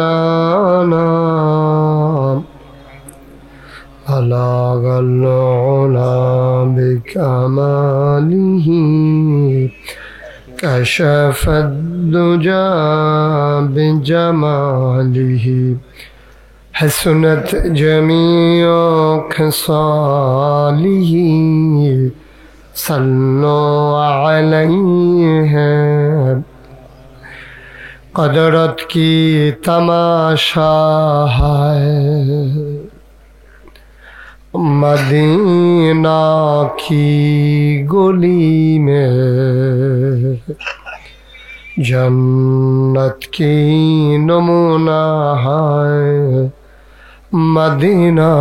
Speaker 1: بلغ العلا بكماله، كشف الدجى بجماله، حسنت جميع خصاله، صلوا عليه، قدرت کی تماشا ہے مدینہ کی گلی میں، جنت کی نمونہ ہے مدینہ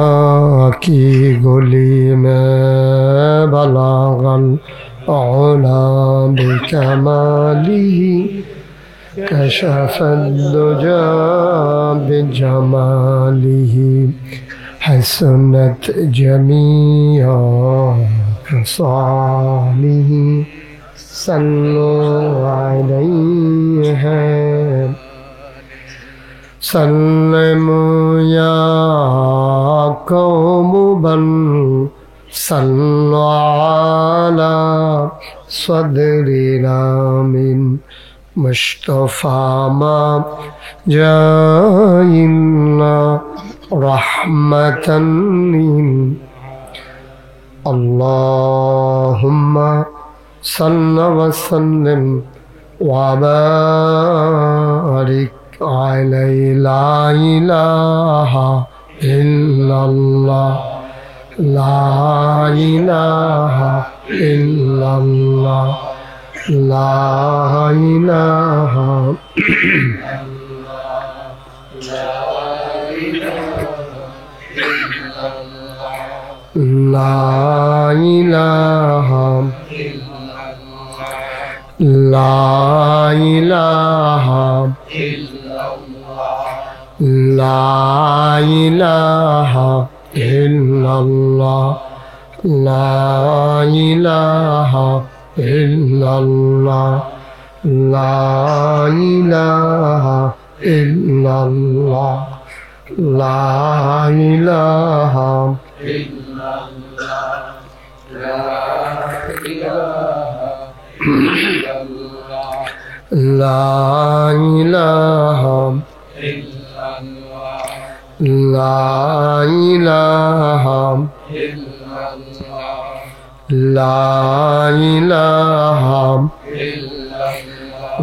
Speaker 1: کی گلی میں، بلغ العلا بکمالہ، كشف الدجى بجماله، حسنت جميع خصاله، صلوا عليه، سلموا يا قوم بل صلوا على صدر الأمين مصطفى ما جاءنا رحمة، اللهم صل وسلم وبارك عليه ইলাহা ইল্লাল্লাহ লা ইলাহা ইল্লাল্লাহ লা ইলাহা লা ইলাহা লা ইলাহা লা ইলাহা ইল্লাল্লাহ লা ইলাহা ইল্লাল্লাহ লা ইলাহা ইল্লাল্লাহ লা ইলাহা লা ইলাহা লা ইলাহা লা ইলাহা লা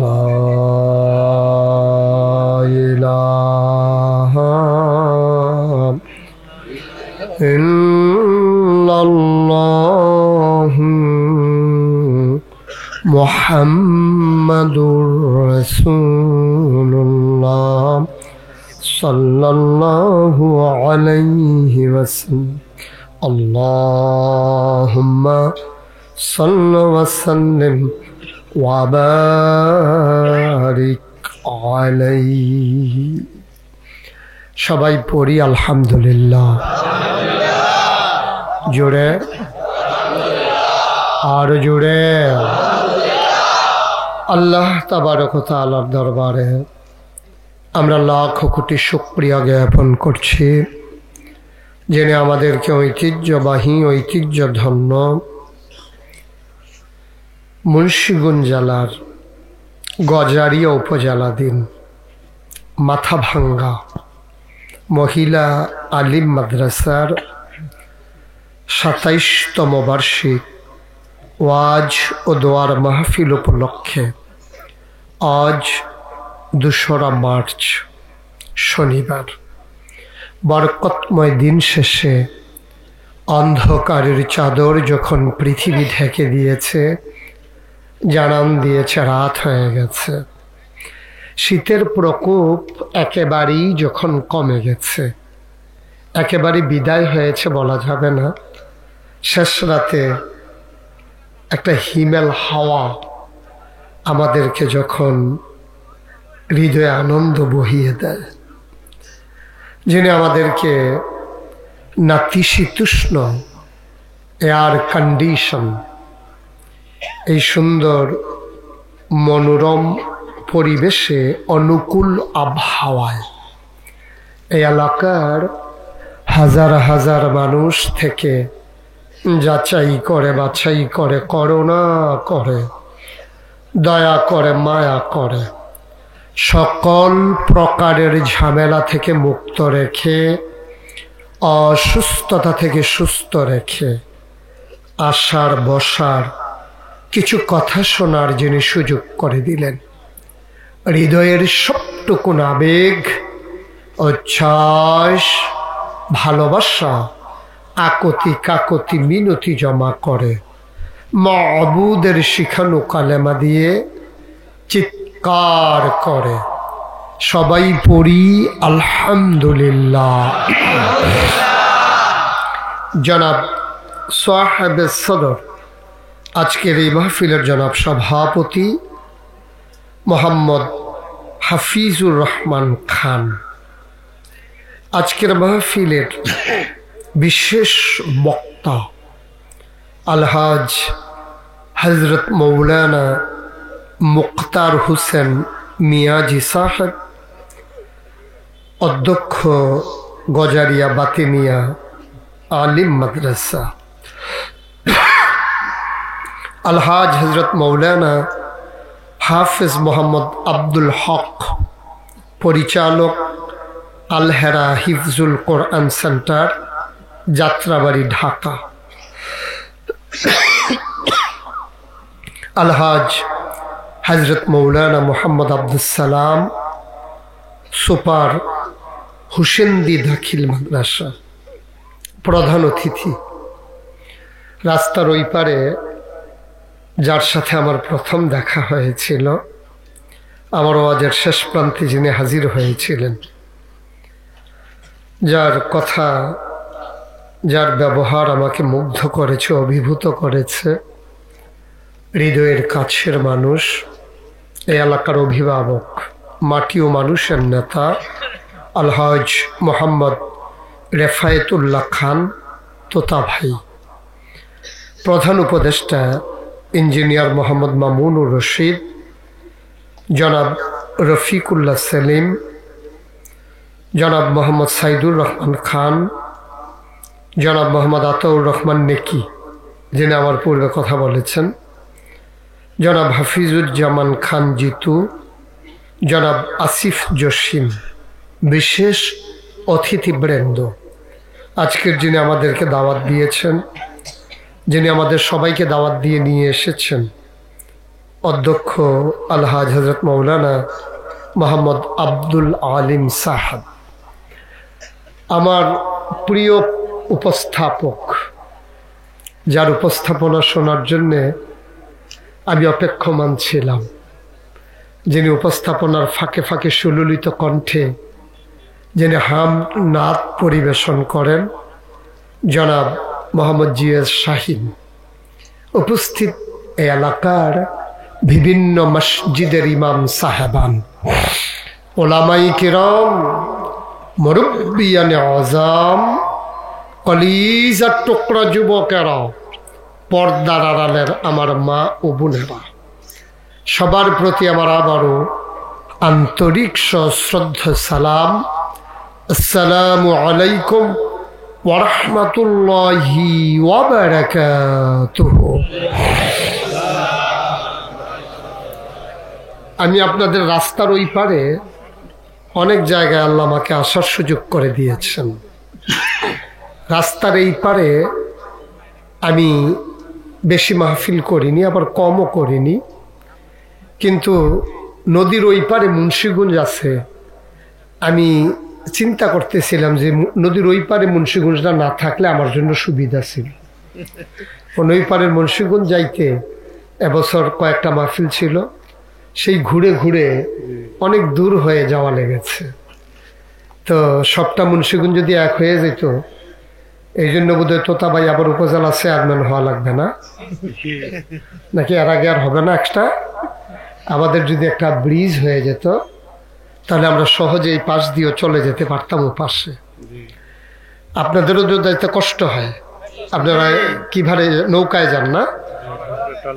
Speaker 1: ইলাহা ইল্লাল্লাহ মুহাম্মাদুর রাসূলুল্লাহ সাল্লাল্লাহু আলাইহি ওয়াসাল্লাম আল্লাহুম্মা সাল্লি ওয়া সাল্লিম ওয়া বারিক আলাইহি। সবাই পড়ি আলহামদুলিল্লাহ। জোরে আর জোরে। আল্লাহ তাবারক ওয়া তাআলার দরবারে আমরা লাখ কোটি শুকরিয়া জ্ঞাপন করছি, যিনি আমাদেরকে ঐতিহ্যবাহী ঐতিহ্যধন্য মুন্সিগঞ্জ জেলার গজারিয়া উপজেলাধীন মাথাভাঙ্গা মহিলা আলিম মাদ্রাসার ২৭তম বার্ষিক ওয়াজ ও দোয়ার মাহফিল উপলক্ষে আজ ২রা মার্চ শনিবার বরকতময় দিন শেষে অন্ধকারের চাদর যখন পৃথিবী ঢেকে দিয়েছে, জানান দিয়েছে রাত হয়ে গেছে, শীতের প্রকোপ একেবারেই যখন কমে গেছে, একেবারে বিদায় হয়েছে বলা যাবে না, শেষ রাতে একটা হিমেল হাওয়া আমাদেরকে যখন হৃদয়ে আনন্দ বহিয়ে দেয়, যিনি আমাদেরকে নাতিশীতোষ্ণ এয়ার কন্ডিশন এই সুন্দর মনোরম পরিবেশে অনুকূল আবহাওয়ায় এই এলাকার হাজার হাজার মানুষ থেকে যাচাই করে বাছাই করে, করুণা করে, দয়া করে, মায়া করে, সকল প্রকারের ঝামেলা থেকে মুক্ত রেখে, অসুস্থতা থেকে সুস্থ রেখে, আসার বসার কিছু কথা শোনার যিনি সুযোগ করে দিলেন, হৃদয়ের সবটুকুন আবেগ, উচ্ছ্বাস, ভালোবাসা, আকতি কাকতি মিনতি জমা করে মাবুদের শিখানো কালেমা দিয়ে চিৎকার করে সবাই পড়ি আলহামদুলিল্লাহ। জনাব সাহেবে সদর, আজকের এই মাহফিলের জনাব সভাপতি মোহাম্মদ হাফিজুর রহমান খান, আজকের মাহফিলের বিশেষ বক্তা আলহাজ হজরত মৌলানা মুক্তার হোসেন মিয়াজি সাহেব, অধ্যক্ষ গজারিয়া বাতিনিয়া আলিম মাদ্রাসা, আলহাজ হজরত মৌলানা হাফেজ মোহাম্মদ আব্দুল হক, পরিচালক আলহেরা হিফজুল কোরআন সেন্টার, যাত্রাবাড়ি, ঢাকা, আলহাজ হজরত মৌলানা মোহাম্মদ আব্দুল সালাম, সুপার হুসেন্দি দাখিল মাদ্রাসা, প্রধান অতিথি। রাস্তার ওই পারে যার সাথে আমার প্রথম দেখা হয়েছিল, আমার ওয়াজের শেষ প্রান্তে যিনি হাজির হয়েছিলেন, যার কথা, যার ব্যবহার আমাকে মুগ্ধ করেছে, অভিভূত করেছে, হৃদয়ের কাছের মানুষ, এই এলাকার অভিভাবক, মাটি ও মানুষের নেতা আলহাজ মোহাম্মদ রেফায়েতুল্লাহ খান তোতা ভাই, প্রধান উপদেষ্টা ইঞ্জিনিয়ার মোহাম্মদ মামুনুর রশিদ, জনাব রফিকুল্লাহ সেলিম, জনাব মোহাম্মদ সাইদুর রহমান খান, জনাব মোহাম্মদ আতাউর রহমান নেকি যিনি আমার পূর্বে কথা বলেছেন, জনাব হাফিজুজ্জামান খান জিতু, জনাব আসিফ জসিম, বিশেষ অতিথিবৃন্দ, আজকের যিনি আমাদেরকে দাওয়াত দিয়েছেন, যিনি আমাদের সবাইকে দাওয়াত দিয়ে নিয়ে এসেছেন, অধ্যক্ষ আলহাজ হজরত মৌলানা মোহাম্মদ আব্দুল আলিম সাহাব, আমার প্রিয় উপস্থাপক, যার উপস্থাপনা শোনার জন্যে আমি অপেক্ষমান ছিলাম, যিনি উপস্থাপনার ফাঁকে ফাঁকে সুললিত কণ্ঠে যিনি হাম নাত পরিবেশন করেন, জনাব মোহাম্মদ জিএস শাহিন। উপস্থিত এই এলাকার বিভিন্ন মসজিদের ইমাম সাহেবান, ওলামাই কিরাম, মুরব্বিয়ানে আযাম, কলিজার টুকরা যুবকেরা, পর্দার আড়ালের আমার মা ও বোনেরা, সবার প্রতি আমার আবারও আন্তরিক সশ্রদ্ধ সালাম। আসসালামু আলাইকুম ওয়া রাহমাতুল্লাহি ওয়া বারাকাতুহু। আমি আপনাদের রাস্তার ওই পারে অনেক জায়গায় আল্লাহ আমাকে আসার সুযোগ করে দিয়েছেন। রাস্তার এই পারে আমি বেশি মাহফিল করিনি, আবার কমও করিনি, কিন্তু নদীর ওই পারে মুন্সিগঞ্জ আছে। আমি চিন্তা করতেছিলাম যে নদীর ওই পারে মুন্সিগঞ্জটা না থাকলে আমার জন্য সুবিধা ছিল। ওই পারের মুন্সিগঞ্জ যাইতে এবছর কয়েকটা মাহফিল ছিল, সেই ঘুরে ঘুরে অনেক দূর হয়ে যাওয়া লেগেছে। তো সবটা মুন্সিগঞ্জ যদি এক হয়ে যেত, এই জন্য বোধহয় তোতা ভাই আবার উপজেলা চেয়ারম্যান হওয়া লাগবে না নাকি? এর আগে আর হবে না একটা? আমাদের যদি একটা ব্রিজ হয়ে যেত তাহলে আমরা সহজে এই পাশ দিয়েও চলে যেতে পারতাম ও পাশে। আপনাদেরও যদি যাইতে কষ্ট হয়, আপনারা কিভাবে নৌকায় যান না,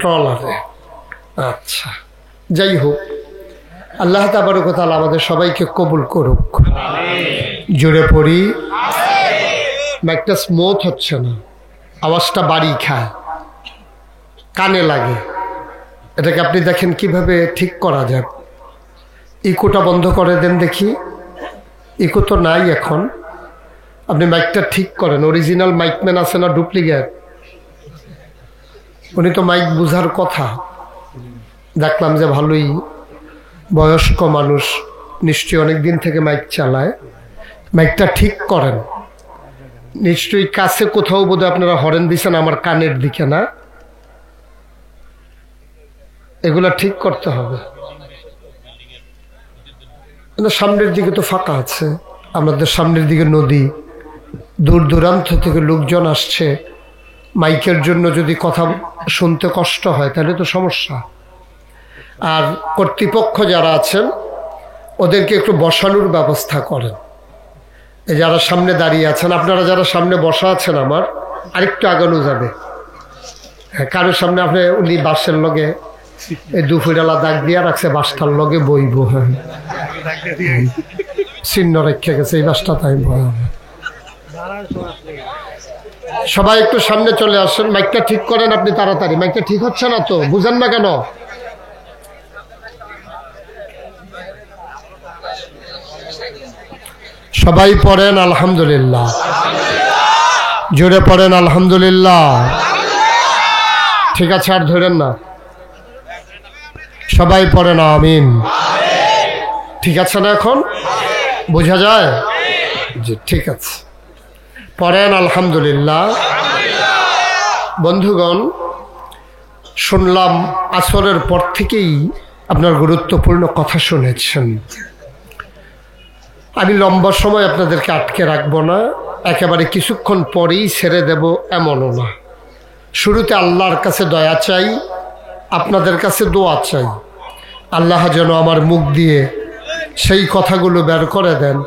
Speaker 1: ট্রলারে? আচ্ছা, যাই হোক, আল্লাহ তাবারক ওয়া তাআলা আমাদের সবাইকে কবুল করুক। জোরে পড়ি। একটা স্মুথ হচ্ছে না, আওয়াজটা বাড়ি খায়, কানে লাগে। এটাকে আপনি দেখেন কিভাবে ঠিক করা যায়। ইকোটা বন্ধ করে দেন দেখি। ইকো তো নাই এখন। আপনি মাইকটা ঠিক করেন। অরিজিনাল মাইকম্যান আছে না ডুপ্লিকেট? উনি তো মাইক বুঝার কথা। দেখলাম যে ভালোই বয়স্ক মানুষ, নিশ্চয়ই অনেক দিন থেকে মাইক চালায়। মাইকটা ঠিক করেন। নিশ্চয়ই কাছে কোথাও বোধহয় আপনারা হরেন দিচ্ছেন আমার কানের দিকে, না? এগুলা ঠিক করতে হবে। সামনের দিকে তো ফাঁকা আছে, আমাদের সামনের দিকে নদী, দূর দূরান্ত থেকে লোকজন আসছে। মাইকের জন্য যদি কথা শুনতে কষ্ট হয় তাহলে তো সমস্যা। আর কর্তৃপক্ষ যারা আছেন ওদেরকে একটু বসানোর ব্যবস্থা করেন। এই যারা সামনে দাঁড়িয়ে আছেন, আপনারা যারা সামনে বসা আছেন, আমার আরেকটু আগানো যাবে। হ্যাঁ, কারোর সামনে আপনি উনি বাসের লগে এই দুপুরেলা দাগ দিয়া রাখছে, বাসটার লগে বইব। হ্যাঁ, চিহ্ন রেখে গেছে এই বাসটা, তাই সবাই একটু সামনে চলে আসেন। মাইকটা ঠিক করেন আপনি তাড়াতাড়ি। মাইকটা ঠিক হচ্ছে না তো, বুঝেন না কেন? সবাই পড়েন আলহামদুলিল্লাহ। জোরে পড়েন আলহামদুলিল্লাহ। ঠিক আছে, আর ধরেন না, সবাই পড়েন আমিন। ঠিক আছে না? এখন বোঝা যায়? জি ঠিক আছে, পড়েন আলহামদুলিল্লাহ। বন্ধুগণ, শুনলাম আসরের পর থেকেই আপনার গুরুত্বপূর্ণ কথা শুনেছেন। আমি লম্বা সময় আপনাদেরকে আটকে রাখবো না, একেবারে কিছুক্ষণ পরেই ছেড়ে দেব এমনও না। শুরুতে আল্লাহর কাছে দয়া চাই, আপনাদের কাছে দোয়া চাই। আল্লাহ যেন আমার মুখ দিয়ে সেই কথাগুলো বের করে দেন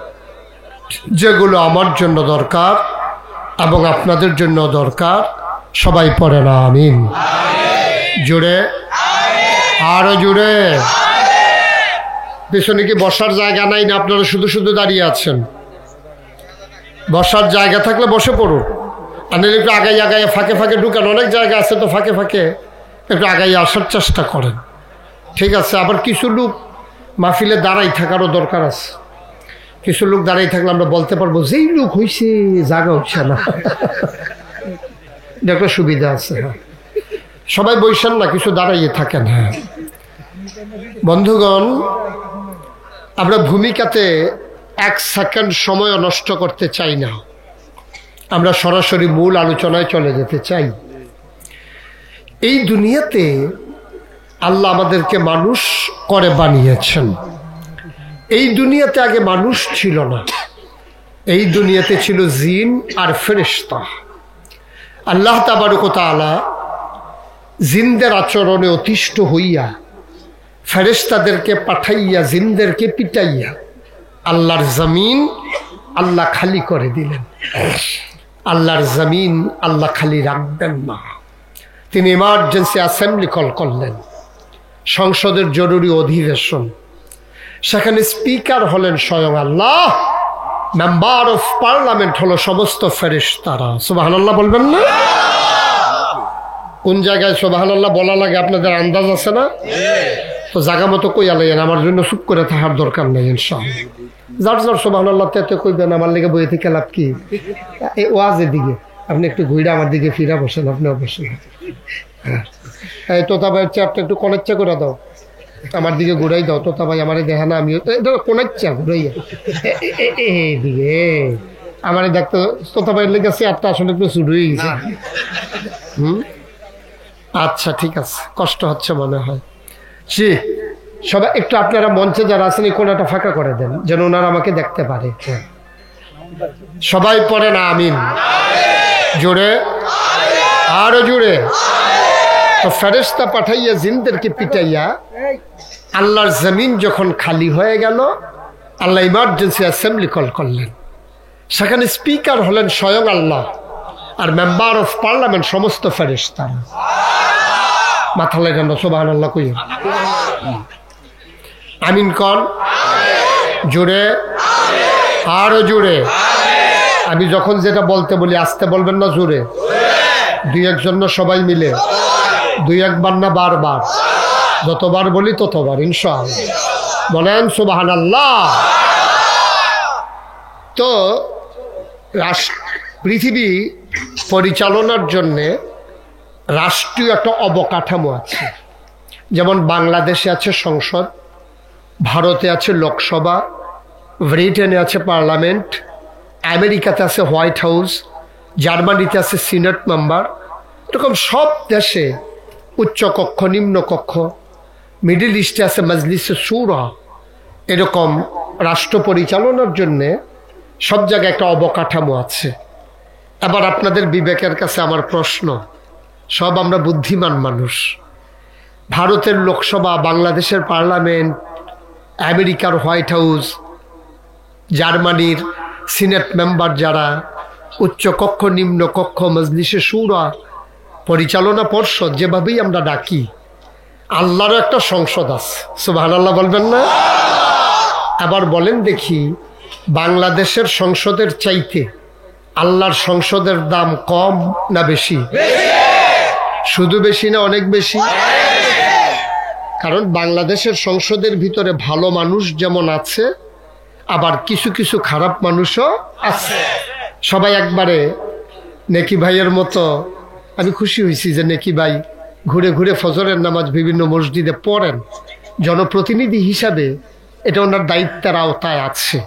Speaker 1: যেগুলো আমার জন্য দরকার এবং আপনাদের জন্য দরকার। সবাই পড়ে না আমিন। জুড়ে, আরো জুড়ে। পিছনে কি বসার জায়গা নাই না? আপনারা শুধু শুধু দাঁড়িয়ে আছেন। বসার জায়গা থাকলে বসে পড়ুন, আর একটু আগাই আগাই ফাঁকে ফাঁকে ঢুকেন। অনেক জায়গা আছে তো, ফাঁকে ফাঁকে একটু আগাই আসার চেষ্টা করেন। ঠিক আছে। আবার কিছু লোক মাহফিলে দাঁড়াই থাকারও দরকার আছে। কিছু লোক দাঁড়াই থাকলে আমরা বলতে পারবো যেই লোক হয়েছে জায়গা হচ্ছে না। এটা একটা সুবিধা আছে। হ্যাঁ, সবাই বসেন না, কিছু দাঁড়াইয়ে থাকেন। হ্যাঁ বন্ধুগণ, আমরা ভূমিকাতে 1 সেকেন্ড সময় নষ্ট করতে চাই না। আমরা সরাসরি মূল আলোচনায় চলে যেতে চাই। এই দুনিয়াতে আল্লাহ আমাদেরকে মানুষ করে বানিয়েছেন। এই দুনিয়াতে আগে মানুষ ছিল না, এই দুনিয়াতে ছিল জিন আর ফেরেশতা। আল্লাহ তাবারক ওয়া তাআলা জিনদের আচরণে অতিষ্ঠ হইয়া ফেরেশতাদেরকে পাঠাইয়া জিনদেরকে পিটাইয়া আল্লাহর জমিন আল্লাহ খালি করে দিলেন। আল্লাহর জমিন আল্লাহ খালি রাখবেন না, তিনি ইমার্জেন্সি অ্যাসেম্বলি কল করলেন, সংসদের জরুরি অধিবেশন। সেখানে স্পিকার হলেন স্বয়ং আল্লাহ, মেম্বার অফ পার্লামেন্ট হলো সমস্ত ফেরেশতারা। সুবহানাল্লাহ বলবেন না? কোন জায়গায় সুবহানাল্লাহ বলা লাগে আপনাদের আন্দাজ আছে না? তো জায়গা মতো কই আলাইয়েন, আমার জন্য চুপ করে থাকার দরকার নেই ইনশাআল্লাহ। যার যার সুবহানাল্লাহ তেতে কইবেন, আমার লেগে বইয়ে থেকে লাভ কি? এই ওয়াজের দিকে আপনি একটু ঘুরে আমার দিকে ফিরা বসেন, আপনি অবশ্যই। এই তোতা ভাইয়ের চেয়ারটা একটু কনেচ্চা করে দাও, আমার দিকে ঘুরাই দাও। তোতা ভাই আমারে দেখে না, আমিও কোনাচ্ছা ঘুরাইয়া এইদিকে আমারে দেখতো। তোতা ভাইয়ের লেগে চেয়ারটা আসলে একটু শুরু হয়ে গেছে। আচ্ছা ঠিক আছে, কষ্ট হচ্ছে মনে হয়। জি, সবাই একটু আপনারা মঞ্চে যারা আছেন এই কোনাটা ফাঁকা করে দেন, যেন ওনারা আমাকে দেখতে পারে। সবাই পড়ে না আমিন। জোরে, আরো জোরে। তো ফেরেশতা পাঠাইয়া জিনদেরকে পিটাইয়া আল্লাহর জমিন যখন খালি হয়ে গেল, আল্লাহ ইমার্জেন্সি অ্যাসেম্বলি কল করলেন। সেখানে স্পিকার হলেন স্বয়ং আল্লাহ, আর মেম্বার অফ পার্লামেন্ট সমস্ত ফেরেশতা। মাথা লাগেন না, সুবহানাল্লাহ কই আমিন কন। জোরে, আরো জোরে। আমি যখন যেটা বলতে বলি আস্তে বলবেন না, জোরে। দুই একজন না, সবাই মিলে। দুই একবার না, বারবার। যতবার বলি ততবার ইনশাআল্লাহ বলেন সুবহানাল্লাহ। তো পৃথিবী পরিচালনার জন্যে রাষ্ট্রীয় একটা অবকাঠামো আছে। যেমন বাংলাদেশে আছে সংসদ, ভারতে আছে লোকসভা, ব্রিটেনে আছে পার্লামেন্ট, আমেরিকাতে আছে হোয়াইট হাউস, জার্মানিতে আছে সিনেট মেম্বার। এরকম সব দেশে উচ্চকক্ষ, নিম্নকক্ষ, মিডল ইস্টে আছে মজলিসে শুরা। এরকম রাষ্ট্র পরিচালনার জন্যে সব জায়গায় একটা অবকাঠামো আছে। এবার আপনাদের বিবেকের কাছে আমার প্রশ্ন, সব আমরা বুদ্ধিমান মানুষ। ভারতের লোকসভা, বাংলাদেশের পার্লামেন্ট, আমেরিকার হোয়াইট হাউস, জার্মানির সিনেট মেম্বার যারা, উচ্চকক্ষ, নিম্নকক্ষ, মজলিসে শুরা, পরিচালনা পর্ষদ, যেভাবেই আমরা ডাকি, আল্লাহরও একটা সংসদ আছে। সুবহানাল্লাহ বলবেন না? আবার বলেন দেখি, বাংলাদেশের সংসদের চাইতে আল্লাহর সংসদের দাম কম না বেশি? শুধু বেশি না অনেক বেশি? কারণ বাংলাদেশের সংসদের ভিতরে ভালো মানুষ যেমন আছে, আবার কিছু কিছু খারাপ মানুষও আছে। সবাই একবারে নেকি ভাইয়ের মতো। আমি খুশি হয়েছি যে নেকি ভাই ঘুরে ঘুরে ফজরের নামাজ বিভিন্ন মসজিদে পড়েন। জনপ্রতিনিধি হিসাবে এটা ওনার দায়িত্বের আওতায় আছে।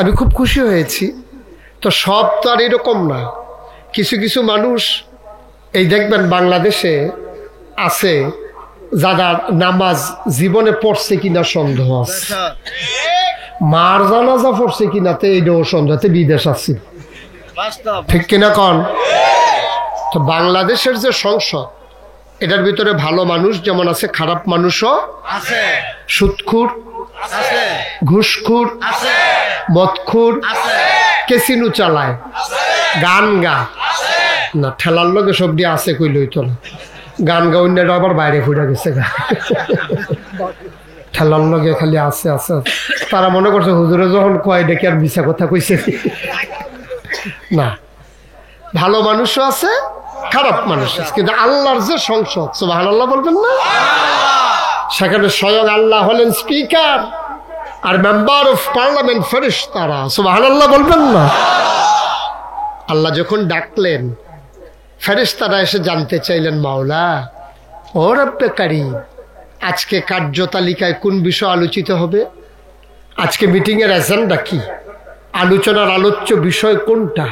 Speaker 1: আমি খুব খুশি হয়েছি। তো সব তো আর এরকম না, কিছু কিছু মানুষ এই দেখবেন বাংলাদেশে আছে যারা নামাজ জীবনে পড়ছে কিনা সন্দেহ আছে, মার জানাজা পড়ছে কিনা তে এইটাও সন্দেহতে বিদেশ আছে, ঠিক কিনা কন? তো বাংলাদেশের যে সংসদ, এটার ভিতরে ভালো মানুষ যেমন আছে, খারাপ মানুষও আছে, সুদখোর আছে, ঘুষখোর আছে, মদখোর আছে, কেসিনো চালায়, গান গা না, ঠেলার লগে সব দিয়ে আছে কইল হইতো না, গান গা অন্যটা আবার বাইরে ফুটে গেছে গা, ঠেলার লগে খালি আছে আছে। তারা মনে করছে হুজুরে যখন কয় ডেকে আর মিছা কথা কইছে না, ভালো মানুষও আছে, খারাপ মানুষ আছে, কিন্তু আল্লাহর যে সংসদ, সুবহানাল্লাহ বলবেন না, সেখানে স্বয়ং আল্লাহ হলেন স্পিকার আর মেম্বার অফ পার্লামেন্ট ফেরেশতারা, সুবহানাল্লাহ বলবেন না। আল্লাহ যখন ডাকলেন, ফেরেশতারা এসে জানতে চাইলেন, মাওলা ও রব্বে কারীম, আজকে কার্যতালিকায় কোন বিষয় আলোচিত হবে, আজকে মিটিংয়ের এজেন্ডা কি, আলোচনার আলোচ্য বিষয় কোনটা?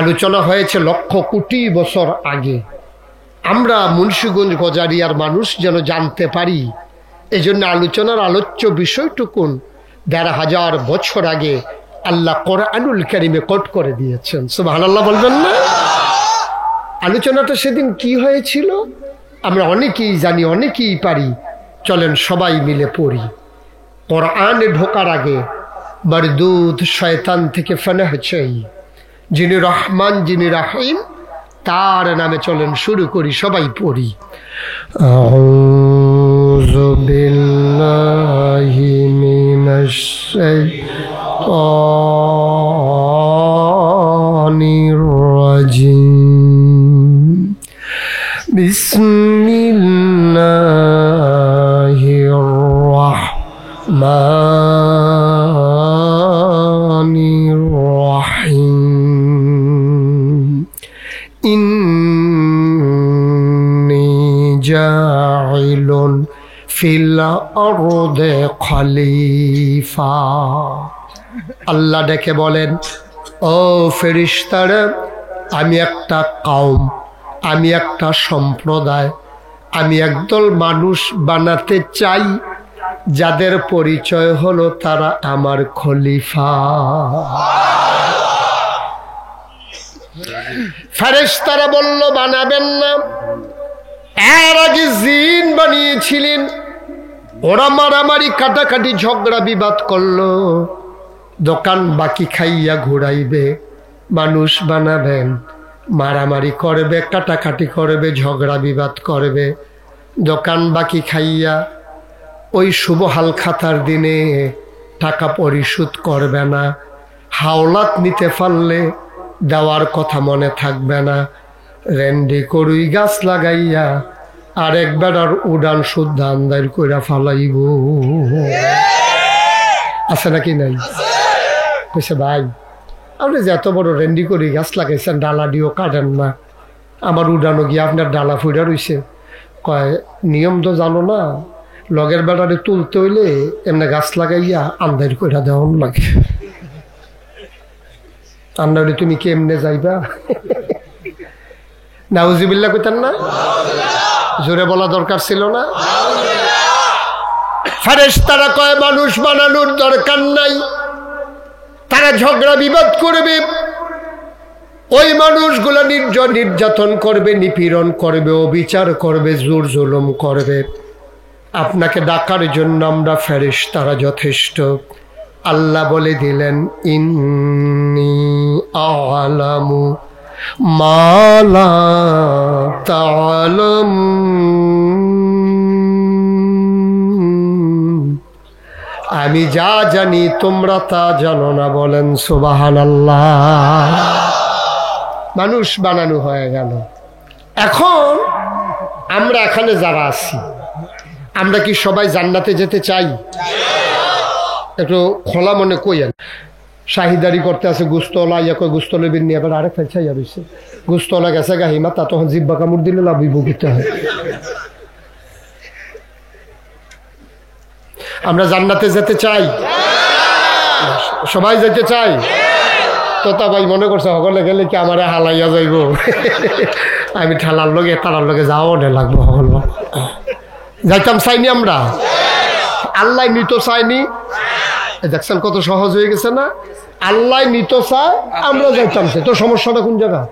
Speaker 1: আলোচনা হয়েছে লক্ষ কোটি বছর আগে, আমরা মুন্সিগঞ্জ গজারিয়ার মানুষ যেন জানতে পারি, এই জন্য আলোচনার আলোচ্য বিষয়টুকুন ১৫০০ বছর আগে আল্লাহ কোরআনুল কারীমে কোট করে দিয়েছেন, সুবহানাল্লাহ বলবেন না। আলোচনাটা সেদিন কি হয়েছিল আমরা অনেকেই জানি, অনেকেই পারি, চলেন সবাই মিলে পড়ি। কোরআনে ঢোকার আগে মারদুদ শয়তান থেকে ফানাহ চাই, যিনি রহমান যিনি রাহিম তার নামে চলেন শুরু করি, সবাই পড়ি। আউযু বিল্লাহি মিনাশ শাইতানির রাজিম, বিসমিল্লাহির রাহমানির রাহিম, ইন্নী জাইলুন ফিল আরদে খলিফা। আল্লাহ ডেকে বলেন, ও ফেরেশতারা, আমি একটা কওম, আমি একটা সম্প্রদায়, আমি একদল মানুষ বানাতে চাই যাদের পরিচয় হলো তারা আমার খলিফা। ফেরেশতারা বলল, বানাবেন না, এর আগে জিন বানিয়েছিলেন, ওরা মারামারি কাটাকাটি ঝগড়া বিবাদ করলো, দোকান বাকি খাইয়া ঘুরাইবে, মানুষ বানাবেন, মারামারি করবে, কাটাকাটি করবে, ঝগড়া বিবাদ করবে, দোকান বাকি খাইয়া ওই শুভ হালখাতার দিনে টাকা পরিশোধ করবে না, হাওলাত নিতে পারলে দেওয়ার কথা মনে থাকবে না, রেন্ডি করুই গাছ লাগাইয়া আর একবার আর উড়ান শুদ্ধ আন্দার কইরা ফালাইব। আছে নাকি নাই? কইছে ভাই আপনি যে এত বড় রেন্ডি করি গাছ লাগাইছেন, ডালা দিয়েও কাটেন না, আমার উড়ানো গিয়ে আপনার ডালা ফুইরা রইছে। কয় নিয়ম তো জানো না, লগের বেড়ারে তুলতে হইলে এমনি গাছ লাগাইয়া আন্দার কইরা দেওয়ান লাগে, আন্দারে তুমি কেমনে যাইবা? নাউজুবিল্লাহ কইতেন না? জোরে বলা দরকার ছিল না? ফেরেশতারা কয় মানুষ বানানোর দরকার নাই, তারা ঝগড়া বিবাদ করবে, ওই মানুষগুলো নির্যাতন করবে, নিপীড়ন করবে, অবিচার করবে, জোর জুলুম করবে। আপনাকে ডাকার জন্য আমরা ফেরেশতারা যথেষ্ট। আল্লাহ বলে দিলেন, ইন্নী আ'লামু মা লা তা'লামুন, আমি যা জানি তোমরা তা জানো না। বলেন সুবহানাল্লাহ। মানুষ বানানো হয়ে গেল। এখন আমরা এখানে যারা আছি, আমরা কি সবাই জান্নাতে যেতে চাই? একটু খোলা মনে কইয়েন। শাহিদারি করতে আছে গুস্তলা, ইয়া কই গুস্তলে বিন্নি, এবার আরেক চাইয়া রয়েছে গুস্তলা গেছে গাহিমা, তা তখন জিব্বা কামড় দিলে লাভ বিভূত হয়। আমরা জান্নাতে যেতে চাই, সবাই যেতে চাই তো তা ভাই মনে করছে সকলে গেলে কি আমার হালাইয়া যাইব আমি ঠেলার লগে তারার লগে যাও নে লাগবো সকল যাইতাম চাইনি আমরা আল্লাহ নিত চাইনি দেখছেন কত সহজ হয়ে গেছে না আল্লাহ নিত চায় আমরা যাইতাম চাই তো সমস্যাটা কোন জায়গা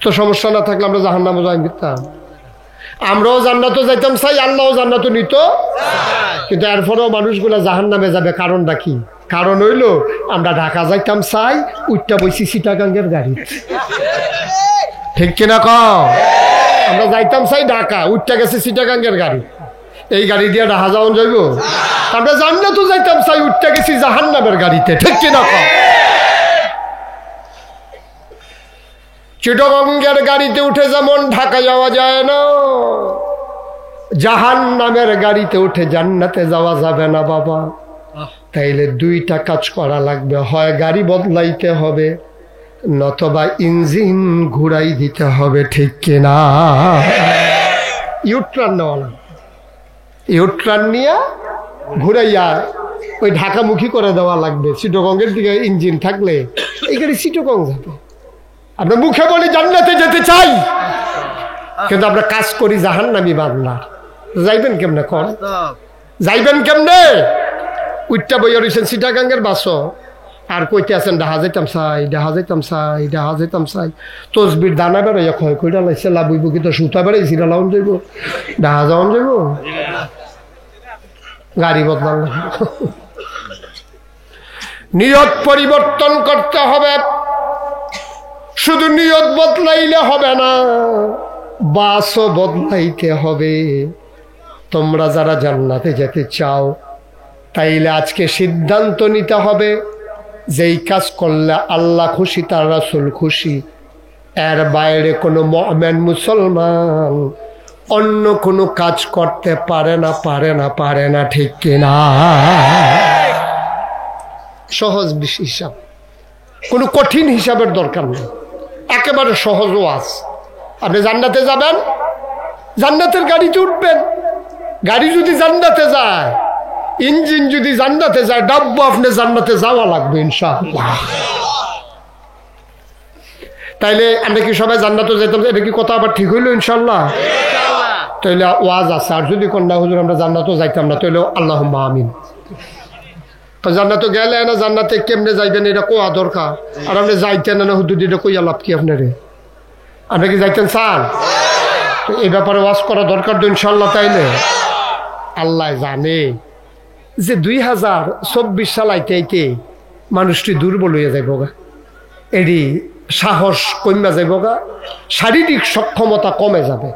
Speaker 1: তো সমস্যা না থাকলে আমরা জাহান্নামে যাই দিতাম আমরাও জান্নাতও যাইতাম চাই আল্লাহও জান্নাতও নিত কিন্তু এরপরেও মানুষগুলা জাহান্নামে যাবে কারণটা কি কারণ হইল আমরা ঢাকা যাইতাম চাই উঠটা বইছি চিটাগাঙ্গের গাড়ি ঠিক কিনা ক আমরা যাইতাম চাই ঢাকা উঠটা গেছে চিটাগাঙ্গের গাড়ি এই গাড়ি দিয়ে ঢাকা যাওয়া যাইব আমরা জান্নাতও যাইতাম চাই উঠটা গেছি জাহান্নামের গাড়িতে ঠিক কিনা ক চিটাগাঙ্গের গাড়িতে উঠে যেমন ঢাকা যাওয়া যায় না জাহান্নামের গাড়িতে উঠে জান্নাতে যাওয়া যাবে না বাবা তাইলে দুইটা কাজ করা লাগবে হয় গাড়ি বদলাইতে হবে নতবা ইঞ্জিন ঘুরাই দিতে হবে ঠিক কিনা ইউট্রান নেওয়া লাগবে ইউট্রান নিয়ে ঘুরাইয়া ওই ঢাকামুখী করে দেওয়া লাগবে চিটাগংয়ের দিকে ইঞ্জিন থাকলে এই গাড়ি চিটাগং যাবে আমরা মুখে বলি জান্নাতে যেতে চাই কিন্তু আমরা কাজ করি জাহান্নামী বান্দা যাইবেন কেমনে কর যাইবেন কেমনে উঠটা বইয়া রয়েছেন চিটাগাঙ্গের বাসও আর কইতে আছেন ডাহা যাইতাম চাই ডাহা যাইতাম চাই ডাহা যাইতাম চাই তসবির দানা বেড়াইয়া ক্ষয় কইরা লাইছে লাভ হইব কিন্তু সুতা বেড়াইছি লাউন যাইব ডাহা যাওয়ান যাইব গাড়ি বদলান নিয়ত পরিবর্তন করতে হবে শুধু নিয়ত বদলাইলে হবে না বাসও বদলাইতে হবে তোমরা যারা জান্নাতে যেতে চাও তাইলে আজকে সিদ্ধান্ত নিতে হবে যেই কাজ করলে আল্লাহ খুশি তার রাসূল খুশি এর বাইরে কোনো মুমিন মুসলমান অন্য কোনো কাজ করতে পারে না ঠিক কিনা সহজ হিসাব কোনো কঠিন হিসাবের দরকার নেই একেবারে সহজ ওয়াজ আপনি জান্নাতে যাবেন জান্নাতের গাড়িতে উঠবেন গাড়ি যদি জান্নাতে যায় ইঞ্জিন যদি জান্নাতে যায় ডাব্বা আপনি জান্নাতে যাওয়া লাগবে ইনশাআল্লাহ তাইলে আমরা কি সবাই জান্নাতে যেতাম এটা কি কথা আবার ঠিক হইলো ইনশাআল্লাহ তাইলে ওয়াজ আছে আর যদি কন্যা হুজুর আমরা জান্নাতেও যাইতাম না তাইলে আল্লাহুম্মা আমিন জান্নাতে গেলে না জান্নাতে কেমনে যাইবেন এটা কোয়া দরকার আর আপনি যাইতেন না হুজুর এটা কইয়া লাভ কি আপনারে আপনি কি যাইতেন চান এই ব্যাপারে ওয়াজ করা দরকার তো ইনশাআল্লাহ তাইলে আল্লাহ জানে যে 2024 সাল আইতে মানুষটি দুর্বল হয়ে যাইব গা এডি সাহস কমে যাইব গা শারীরিক সক্ষমতা কমে যাবে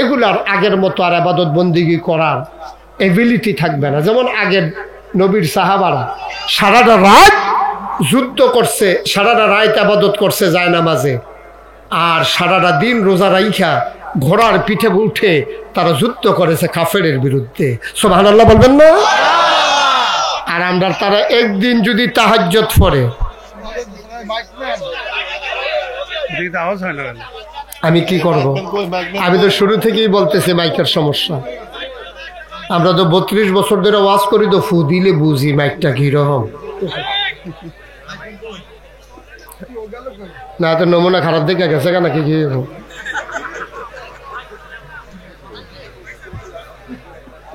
Speaker 1: এগুলার আগের মতো আর ইবাদত বন্দেগী করার এবিলিটি থাকবে না যেমন আগের নবীর সাহাবারা সারাটা রাত যুদ্ধ করছে সারাটা রাত ইবাদত করছে যায় নামাজে আর সারাটা দিন রোজা রাইখা ঘোড়ার পিঠে উঠে তারা যুদ্ধ করেছে কাফেরের বিরুদ্ধে সুবহানাল্লাহ বলবেন না আর আমরা তারা একদিন যদি তাহাজ্জুদ পড়ে আমি কি করব আমি তো শুরু থেকেই বলতেছি মাইকের সমস্যা আমরা তো 32 বছর ধরে ওয়াজ করি তো ফু দিলে বুঝি মাইকটা কিরকম না তো নমুনা খারাপ দেখে গেছে কেন কি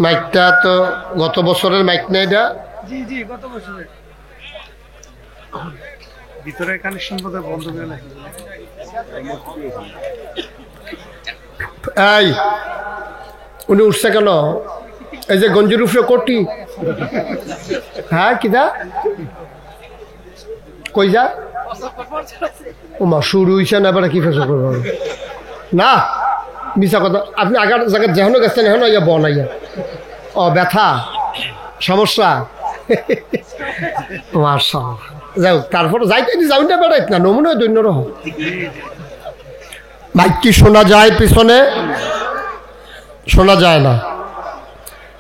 Speaker 1: মাইকটা তো গত বছরের মাইক না এটা জি জি গত বছরের ভিতরে কানেকশন বোধহয় বন্ধ হয়ে গেল এই উনি উঠছে কেন এই যে গঞ্জির উপরে কোটি হ্যাঁ কিদা কই যা ওমা শুরু হইছে না এবার কি ফেস করবো না মিশা কথা আপনি আগার জায়গায় যেখানে গেছেন এখন ইয়া বনাইয়া ও ব্যথা সমস্যা মাশাআল্লাহ যাও তারপর যাইতে যাও না বেড়াইত না নমুনা দৈন্য রহ মাইক কি শোনা যায় পিছনে শোনা যায় না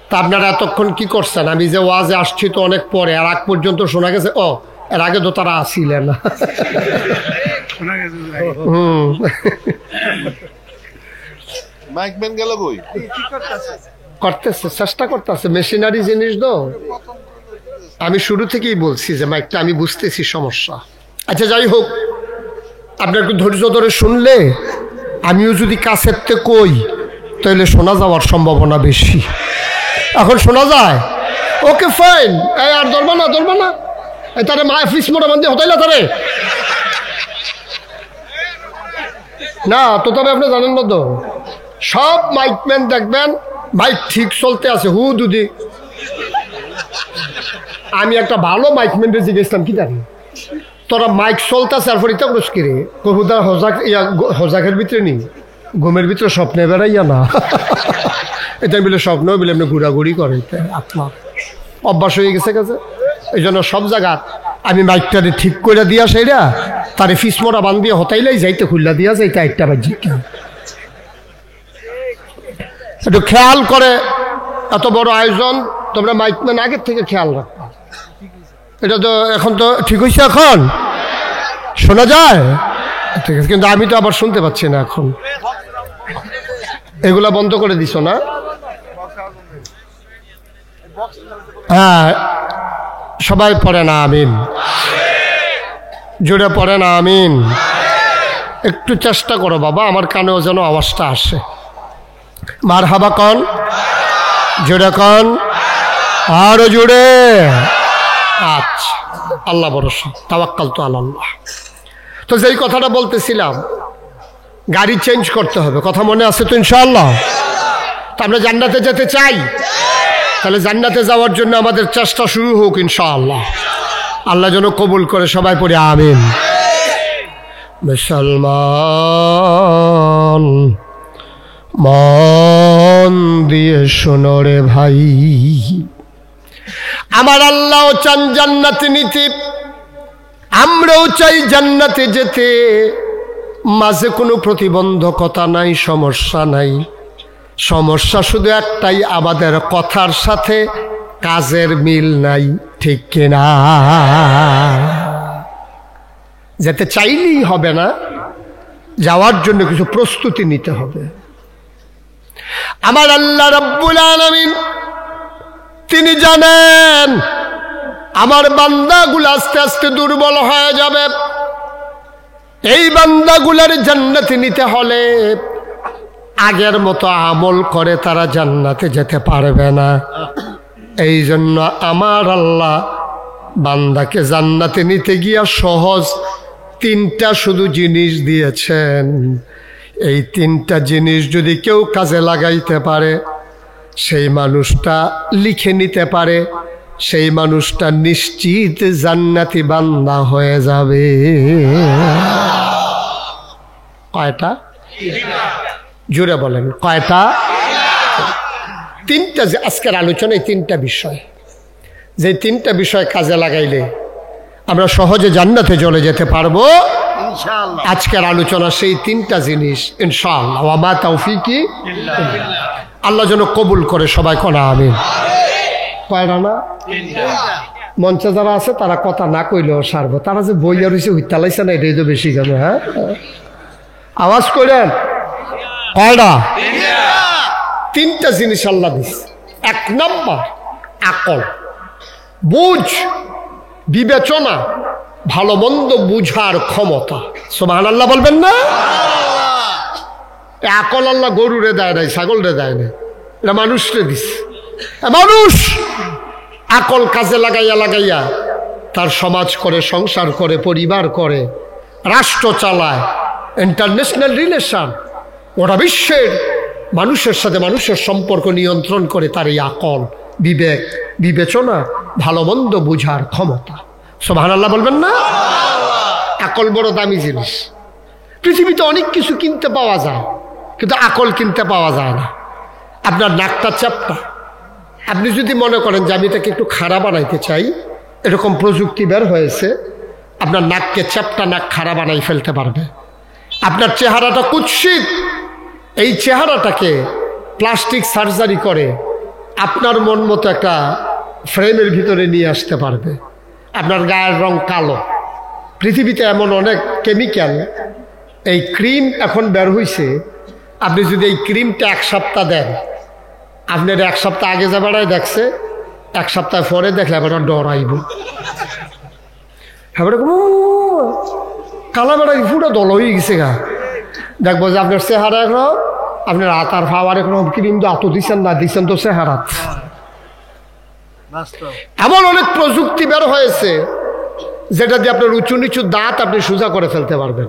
Speaker 1: তা আপনারা এতক্ষণ কি করছেন আমি যে ওয়াজে আসছি তো অনেক পরে আর আগ পর্যন্ত শোনা গেছে ও এর আগে তো তারা আসিলেন না
Speaker 2: মাইক ম্যান গেল কই
Speaker 1: করতেছে চেষ্টা করতেছে মেশিনারি জিনিস তো আমি শুরু থেকেই বলছি যে মাইকটা আমি বুঝতেছি সমস্যা। আচ্ছা যাই হোক, আপনার একটু ধৈর্য ধরে শুনলে আমিও যদি কাছের থেকে কই তাহলে শোনা যাওয়ার সম্ভাবনা বেশি। এখন শোনা যায়? Okay fine. এই আর ধরবা না এই তারে মা ফিস মোটা বান্ধে হতাইলা তারে না তো। তবে আপনি জানেন না তো, সব মাইকম্যান দেখবেন মাইক ঠিক চলতে আছে হু দুদি। আমি একটা ভালো মাইকম্যানরে জিজ্ঞেসলাম কি জানি তোরা মাইক চলতেছে আর ফরিতা করস কি রে? কবুদার হজাকের ভিতরে নি ঘুমের ভিতরে স্বপ্নে বেড়াইয়া না। এটা বলে স্বপ্ন বলে এমনি ঘোরাঘুরি করে আপনার অভ্যাস হয়ে গেছে কাছে। এই জন্য সব জায়গা আমি মাইকটারে ঠিক করে দিয়া সেইরা তারে ফিসমরা বান দিয়ে হতাইলেই যাইতে খুললা দিয়া যাইতে একটা বাজি একটু খেয়াল করে। এত বড় আয়োজন তোমরা মাইকম্যান আগের থেকে খেয়াল রাখো। এটা তো এখন তো ঠিক হয়েছে, এখন শোনা যায় ঠিক আছে, কিন্তু আমি তো আবার শুনতে পাচ্ছি না এখন। এগুলা বন্ধ করে দিছো না? হ্যাঁ, সবাই পড়ে না আমিন, জোরে পড়ে না আমিন। একটু চেষ্টা করো বাবা, আমার কানেও যেন আওয়াজটা আসে। মারহাবা কন, জোরে কন, আরো জোরে। আচ্ছা, আল্লাহ ভরসা, তাওয়াক্কাল তো আল্লাহ। তো যেই কথাটা বলতেছিলাম, গাড়ি চেঞ্জ করতে হবে, কথা মনে আছে তো ইনশাআল্লাহ? তো আমরা জান্নাতে যেতে চাই, তাহলে জান্নাতে যাওয়ার জন্য আমাদের চেষ্টা শুরু হোক ইনশাআল্লাহ। আল্লাহ যেন কবুল করে, সবাই পড়ে আমিন। মুসলমান মন দিয়ে শোনো রে ভাই, আমার আল্লাহ চান জান্নাতে নিতে, আমরাও চাই জান্নাতে যেতে। মাঝে কোনো প্রতিবন্ধকতা নাই, সমস্যা নাই। সমস্যা শুধু একটাই, আমাদের কথার সাথে কাজের মিল নাই, ঠিক কিনা? যেতে চাইলেই হবে না, যাওয়ার জন্য কিছু প্রস্তুতি নিতে হবে। আমার আল্লাহ রাব্বুল আলামিন তিনি জানেন আমার বান্দাগুলো আস্তে আস্তে দুর্বল হয়ে যাবে। এই বান্দাগুলার জান্নাতে নিতে হলে আগের মতো আমল করে তারা জান্নাতে যেতে পারবে না। এই জন্য আমার আল্লাহ বান্দাকে জান্নাতে নিতে গিয়া সহজ তিনটা শুধু জিনিস দিয়েছেন। এই তিনটা জিনিস যদি কেউ কাজে লাগাইতে পারে, সেই মানুষটা লিখে নিতে পারে, সেই মানুষটা নিশ্চিত জান্নাতি বান্দা হয়ে যাবে। কয়টা? জোরে বলেন, কয়টা? তিনটা। যে আজকের আলোচনায় তিনটা বিষয়, যে তিনটা বিষয় কাজে লাগাইলে আমরা সহজে জান্নাতে চলে যেতে পারবো ইনশাআল্লাহ। আজকের আলোচনা সেই তিনটা জিনিস ইনশাআল্লাহ। ওয়া মা তাওফীকি ইল্লা বিল্লাহ। আল্লাহ যেন কবুল করে, সবাই কোনা আমিন। কয়টা না? মঞ্চে যারা আছে তারা কথা না কইলেও সারবো, তারা যে বইয়া রয়েছে হুইতালাইছে না, এটাই তো বেশি কেন? হ্যাঁ, আওয়াজ করেন। কয়টা? তিনটা জিনিস আল্লাহ দিছে। এক নম্বর আকল, বুঝ, বিবেচনা, ভালো মন্দ বুঝার ক্ষমতা। সুবহানাল্লাহ বলবেন না? আকল আল্লাহ গরুরে দেয় নাই, ছাগলরে দেয় নাই, এটা মানুষরে দিছে। মানুষ আকল কাজে লাগাইয়া লাগাইয়া তার সমাজ করে, সংসার করে, পরিবার করে, রাষ্ট্র চালায়, ইন্টারন্যাশনাল রিলেশন, ওরা বিশ্বের মানুষের সাথে মানুষের সম্পর্ক নিয়ন্ত্রণ করে। তার এই আকল, বিবেক, বিবেচনা, ভালো মন্দ বুঝার ক্ষমতা। সুবহানাল্লাহ বলবেন না? আকল বড় দামি জিনিস। পৃথিবীতে অনেক কিছু কিনতে পাওয়া যায়, কিন্তু আকল কিনতে পাওয়া যায় না। আপনার নাকটা চাপটা, আপনি যদি মনে করেন যে আমি এটাকে একটু খাড়া বানাইতে চাই, এরকম প্রযুক্তি বের হয়েছে, আপনার নাককে চাপটা নাক খাড়া বানাই ফেলতে পারবে। আপনার চেহারাটা কুৎসিত, এই চেহারাটাকে প্লাস্টিক সার্জারি করে আপনার মন মতো একটা ফ্রেমের ভিতরে নিয়ে আসতে পারবে। আপনার গায়ের রং কালো, পৃথিবীতে এমন অনেক কেমিক্যাল, এই ক্রিম এখন বের হয়েছে। আপনি যদি এই ক্রিমটা এক সপ্তাহ দেন, আপনার এক সপ্তাহ আগে যা বেড়ায় দেখছে, এক সপ্তাহ পরে দেখলে এবার ডরাইব, এবারে কালা বেড়া পুরো দল হয়ে গেছে গা। দেখবো যে আপনার চেহারা একরকম, আপনার আতার খাওয়ার একরকম, ক্রিম তো আতো দিচ্ছেন না দিচ্ছেন তো চেহারা। এমন অনেক প্রযুক্তি বের হয়েছে যেটা দিয়ে আপনার উঁচু নিচু দাঁত আপনি সোজা করে ফেলতে পারবেন,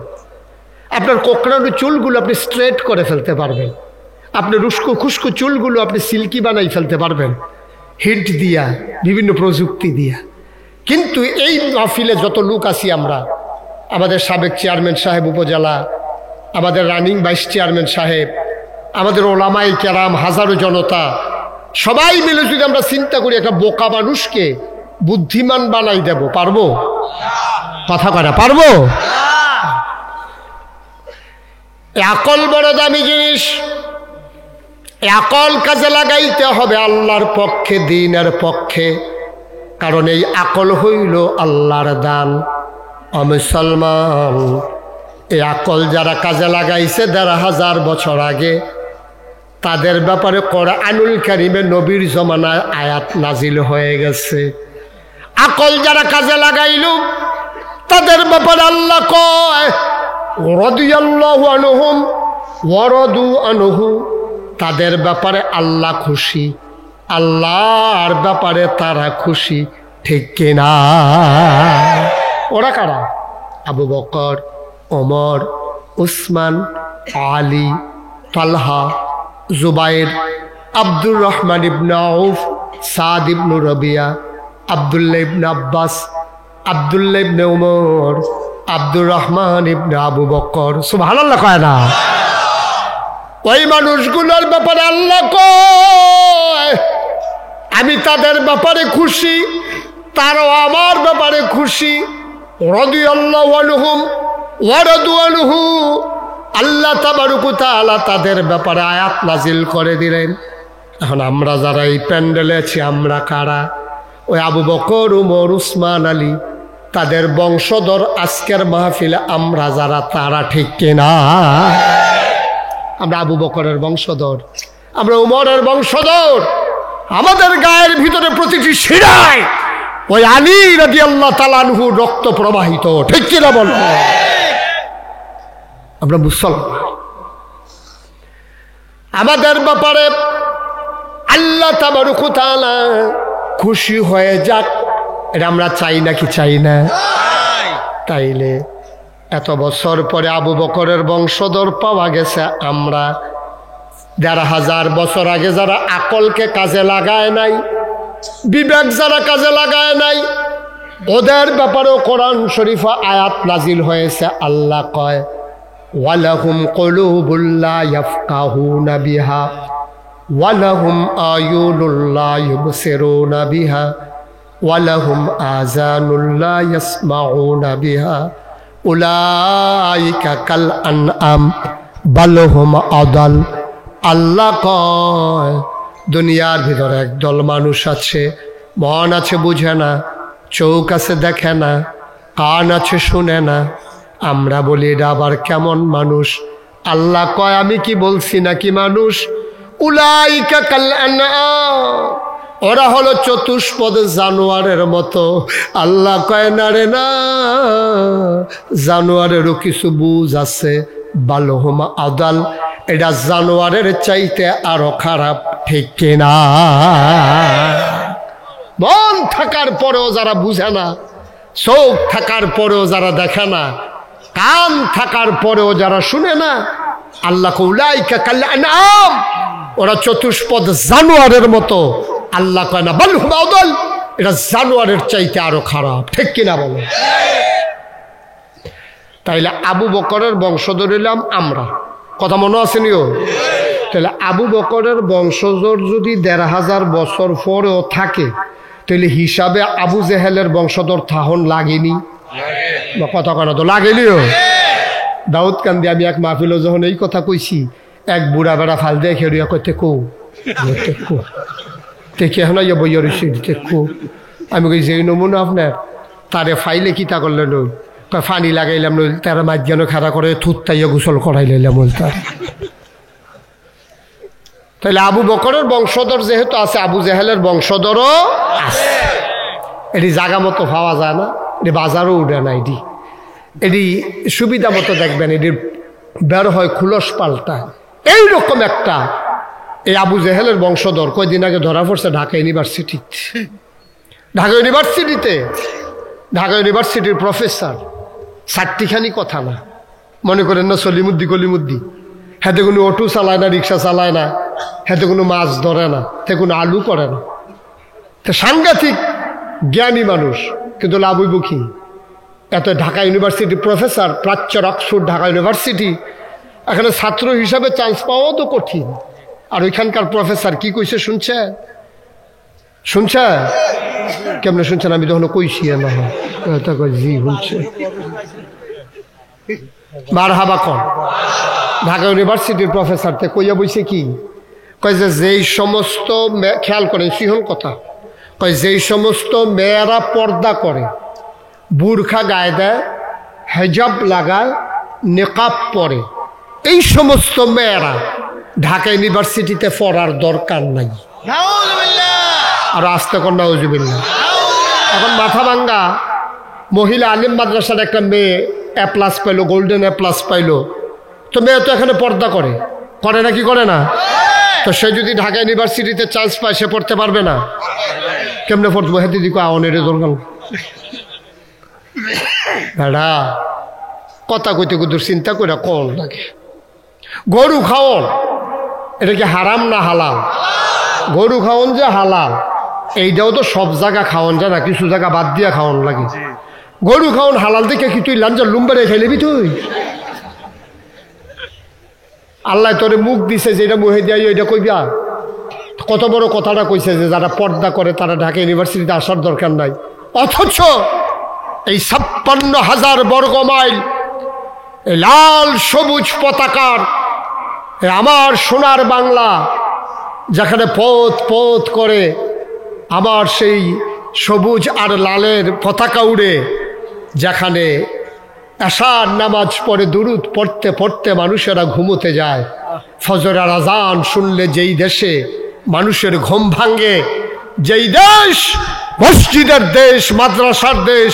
Speaker 1: আপনার কোকড়ানো চুলগুলো আপনি স্ট্রেট করে ফেলতে পারবেন, আপনার উস্কো খুস্কো চুলগুলো আপনি সিল্কি বানাই ফেলতে পারবেন হিট দিয়া, বিভিন্ন প্রযুক্তি দিয়া। কিন্তু এই মাহফিলে যত লোক আছি আমরা, আমাদের সাবেক চেয়ারম্যান সাহেব উপজেলা, আমাদের রানিং ভাইস চেয়ারম্যান সাহেব, আমাদের ওলামাই কেরাম, হাজারো জনতা, সবাই মিলে যদি আমরা চিন্তা করি একটা বোকা মানুষকে বুদ্ধিমান বানাই দেব, পারবো? কথা কয় না, পারবো? আকল বড় দামি জিনিস, আকল কাজে লাগাইতে হবে আল্লাহর পক্ষে, দ্বীনের পক্ষে, কারণ এই আকল হইল আল্লাহর দান। মুসলমান, এই আকল যারা কাজে লাগাইছে ১,৫০০ বছর আগে, তাদের ব্যাপারে কোরআনুল কারীমে নবীর জমানায় আয়াত নাজিল হয়ে গেছে। আকল যারা কাজে লাগাইল তাদের ব্যাপারে আল্লাহ কয় রাদিয়াল্লাহু আনহুম ওয়া রাদু আনহু, তাদের ব্যাপারে আল্লাহ খুশি, আল্লাহর ব্যাপারে তারা খুশি, ঠিক কিনা? ওরা কারা? আবু বকর, ওমর, উসমান, আলী, তালহা, জুবাইর, আব্দুর রহমান ইবনে আউফ, সাদ ইবনে রবিয়া, আব্দুল্লাহ ইবনে আব্বাস, আব্দুল্লাহ ইবনে উমর, আব্দুর রহমান ইবনে আবু বকর। সুবহানাল্লাহ কয় না? ওই মানুষগুলোর ব্যাপারে আল্লাহ কয় আমি তাদের ব্যাপারে খুশি, তারাও আমার ব্যাপারে খুশি। রাদিয়াল্লাহু আনহুম ওয়া রাদু আনহু, আল্লাহ তাবারক ওয়া তাআলা তাদের ব্যাপারে আয়াত নাজিল করে দিলেন। এখন আমরা যারা এই প্যান্ডেলে আছি, আমরা কারা? ওই আবু বকর, উমর, উসমান, আলী, তাদের বংশধর আজকের মাহফিলে আমরা যারা, তারা, ঠিক কিনা? আমরা আবু বকরের বংশধর, আমরা উমরের বংশধর, আমাদের গায়ের ভিতরে প্রতিটি শিরায় ওই আলী রাদিয়াল্লাহু তাআলা আনহু রক্ত প্রবাহিত, ঠিক কিনা বল? আমরা মুসলমান, আমাদের ব্যাপারে আল্লাহ তাবারক ওয়া তাআলা খুশি হয়ে যাক, এটা আমরা চাই নাকি চাই না? তাইলে এত বছর পরে আবু বকরের বংশধর পাওয়া গেছে আমরা। ১,৫০০ বছর আগে যারা আকলকে কাজে লাগায় নাই, বিবেক যারা কাজে লাগায় নাই, ওদের ব্যাপারেও কোরআন শরীফে আয়াত নাজিল হয়েছে। আল্লাহ কয় ওয়ালাহুম কুলুবুল লা ইয়াফকাহুনা বিহা ওয়ালাহুম আয়ুনুল লা ইউবসিরুনা বিহা ওয়ালাহুম আযানুল লা ইয়াসমাউনা বিহা উলাইকা কাল আনআম বাল হুম আদাল। আল্লাহ কয় দুনিয়ার ভিতরে একদল মানুষ আছে, মন আছে বুঝে না, চোখ আছে দেখে না, কান আছে শুনে না। আমরা বলি এটা আবার কেমন মানুষ? আল্লাহ কয় আমি কি বলছি নাকি মানুষ? উলাইকা কাল আনআম, ওরা হলো চতুষ্পদ জানোয়ারের মতো। আল্লাহ কয় না রে না, জানোয়ারেরও কিছু বুঝ আছে। বালহুম আদাল, এটা জানোয়ারের চাইতে আরো খারাপ, ঠিক কিনা? মন থাকার পরেও যারা বুঝে না, চোখ থাকার পরেও যারা দেখে না, কান থাকার পরেও যারা শুনে না, আল্লাহ উলাইকা কাল আনআম, ওরা চতুষ্পদ জানোয়ারের মতো। আল্লাহ কয় না বাল হুম আদাল, এটা জানোয়ারের চাইতে আরো খারাপ, ঠিক কিনা বলো? তাইলে আবু বকরের বংশধর হইলাম আমরা, কথা মনে আসেনিও? তাহলে আবু বকরের বংশধর যদি ১,৫০০ বছর পরেও থাকে, তাহলে হিসাবে আবু জেহেলের বংশধর থাহন লাগেনি? কথা কয় না তো, লাগেনিও? দাউদ কান্দি আমি এক মাহফিলে যখন এই কথা কইছি, এক বুড়া বেড়া ফাল দিয়ে খেড়িয়া কইতে কো দেখে এখন বইয়া রয়েছে দেখো। আমি কই যে নমুনা আপনার, তারে ফাইলে কিতা করলেন? পানি লাগাইলাম, তারা মাঝখানে খাড়া করে থুত তাইয়া গোসল করাই লাইলাম। তার তাহলে আবু বকরের বংশধর যেহেতু আছে, আবু জেহেলের বংশধরও আছে। এটি জাগা মতো পাওয়া যায় না, এটি বাজারও উঠে না। এটি সুবিধা মতো দেখবেন, এটি বের হয় খুলস পাল্টা। এইরকম একটা এই আবু জেহেলের বংশধর কয়দিন আগে ধরা পড়ছে ঢাকা ইউনিভার্সিটিতে। ঢাকা ইউনিভার্সিটির প্রফেসর, চারটিখানি কথা না, মনে করেন না সলিমুদ্দি কলিমুদ্দি। হাতে কোনো অটো চালায় না, রিক্সা চালায় না, হাতে কোনো মাছ ধরে না, তে কোনো আলু করে না। তো সাংঘাতিক জ্ঞানী মানুষ, কিন্তু লাভ হইব কি? এত ঢাকা ইউনিভার্সিটির প্রফেসর, প্রাচ্য অক্সফোর্ড ঢাকা ইউনিভার্সিটি, এখানে ছাত্র হিসাবে চান্স পাওয়াও তো কঠিন। আর ওইখানকার প্রফেসর কি কইছে শুনছে? কেমনে শুনছেন? আমি তখন কইছি না, জি শুনছে। মারহাবা কর। ঢাকা ইউনিভার্সিটির প্রফেসর তে কইয়া বইছে কি? কয় যে যেই সমস্ত খেয়াল করেন সিহন কথা, কয় যেই সমস্ত মেয়েরা পর্দা করে, বুরখা গায়ে দেয়, হেজাব লাগায়, নেকাব পরে, এই সমস্ত মেয়েরা ঢাকা ইউনিভার্সিটিতে পড়ার দরকার নাই। আর আসতে কর নাউজুবিল্লাহ। এখন মাথা ভাঙ্গা মহিলা আলিম মাদ্রাসার একটা মেয়ে A+ পাইলো, গোল্ডেন A+ পাইলো, তো মেয়ে তো এখানে পর্দা করে না, কি করে না? তো সে যদি ঢাকা ইউনিভার্সিটিতে চান্স পায়, সে পড়তে পারবে না? কেমনে পড়বো? হাতে দিকে আওনের দরকার। ভেড়া কথা কইতে কইতে চিন্তা করে কল লাগে। গরু খাওয়ন এটা কি হারাম না হালাল? গরু খাওয়ন যে হালাল, এইটাও তো সব জায়গা খাওয়ন যায় না, কিছু জায়গা বাদ দিয়া খাওয়ন লাগে। গরু খাওয়ন হালাল দেখে কি তুই লাঞ্জার লুম্বারে খাইলেবি? তুই আল্লাহ তোরে মুখ দিছে যেটা মুহে দিয়া এটা কইবা। কত বড় কথাটা কইছে যে যারা পর্দা করে তারা ঢাকা ইউনিভার্সিটিতে আসার দরকার নাই। অথচ এই 56,000 বর্গ মাইল এই লাল সবুজ পতাকার আমার সোনার বাংলা, যেখানে পথ করে আমার সেই সবুজ আর লালের পতাকা উড়ে, যেখানে এশার নামাজ পড়ে দুরুদ পড়তে পড়তে মানুষেরা ঘুমোতে যায়, ফজরের আজান শুনলে যেই দেশে মানুষের ঘুম ভাঙ্গে, যেই দেশ মসজিদের দেশ, মাদ্রাসার দেশ,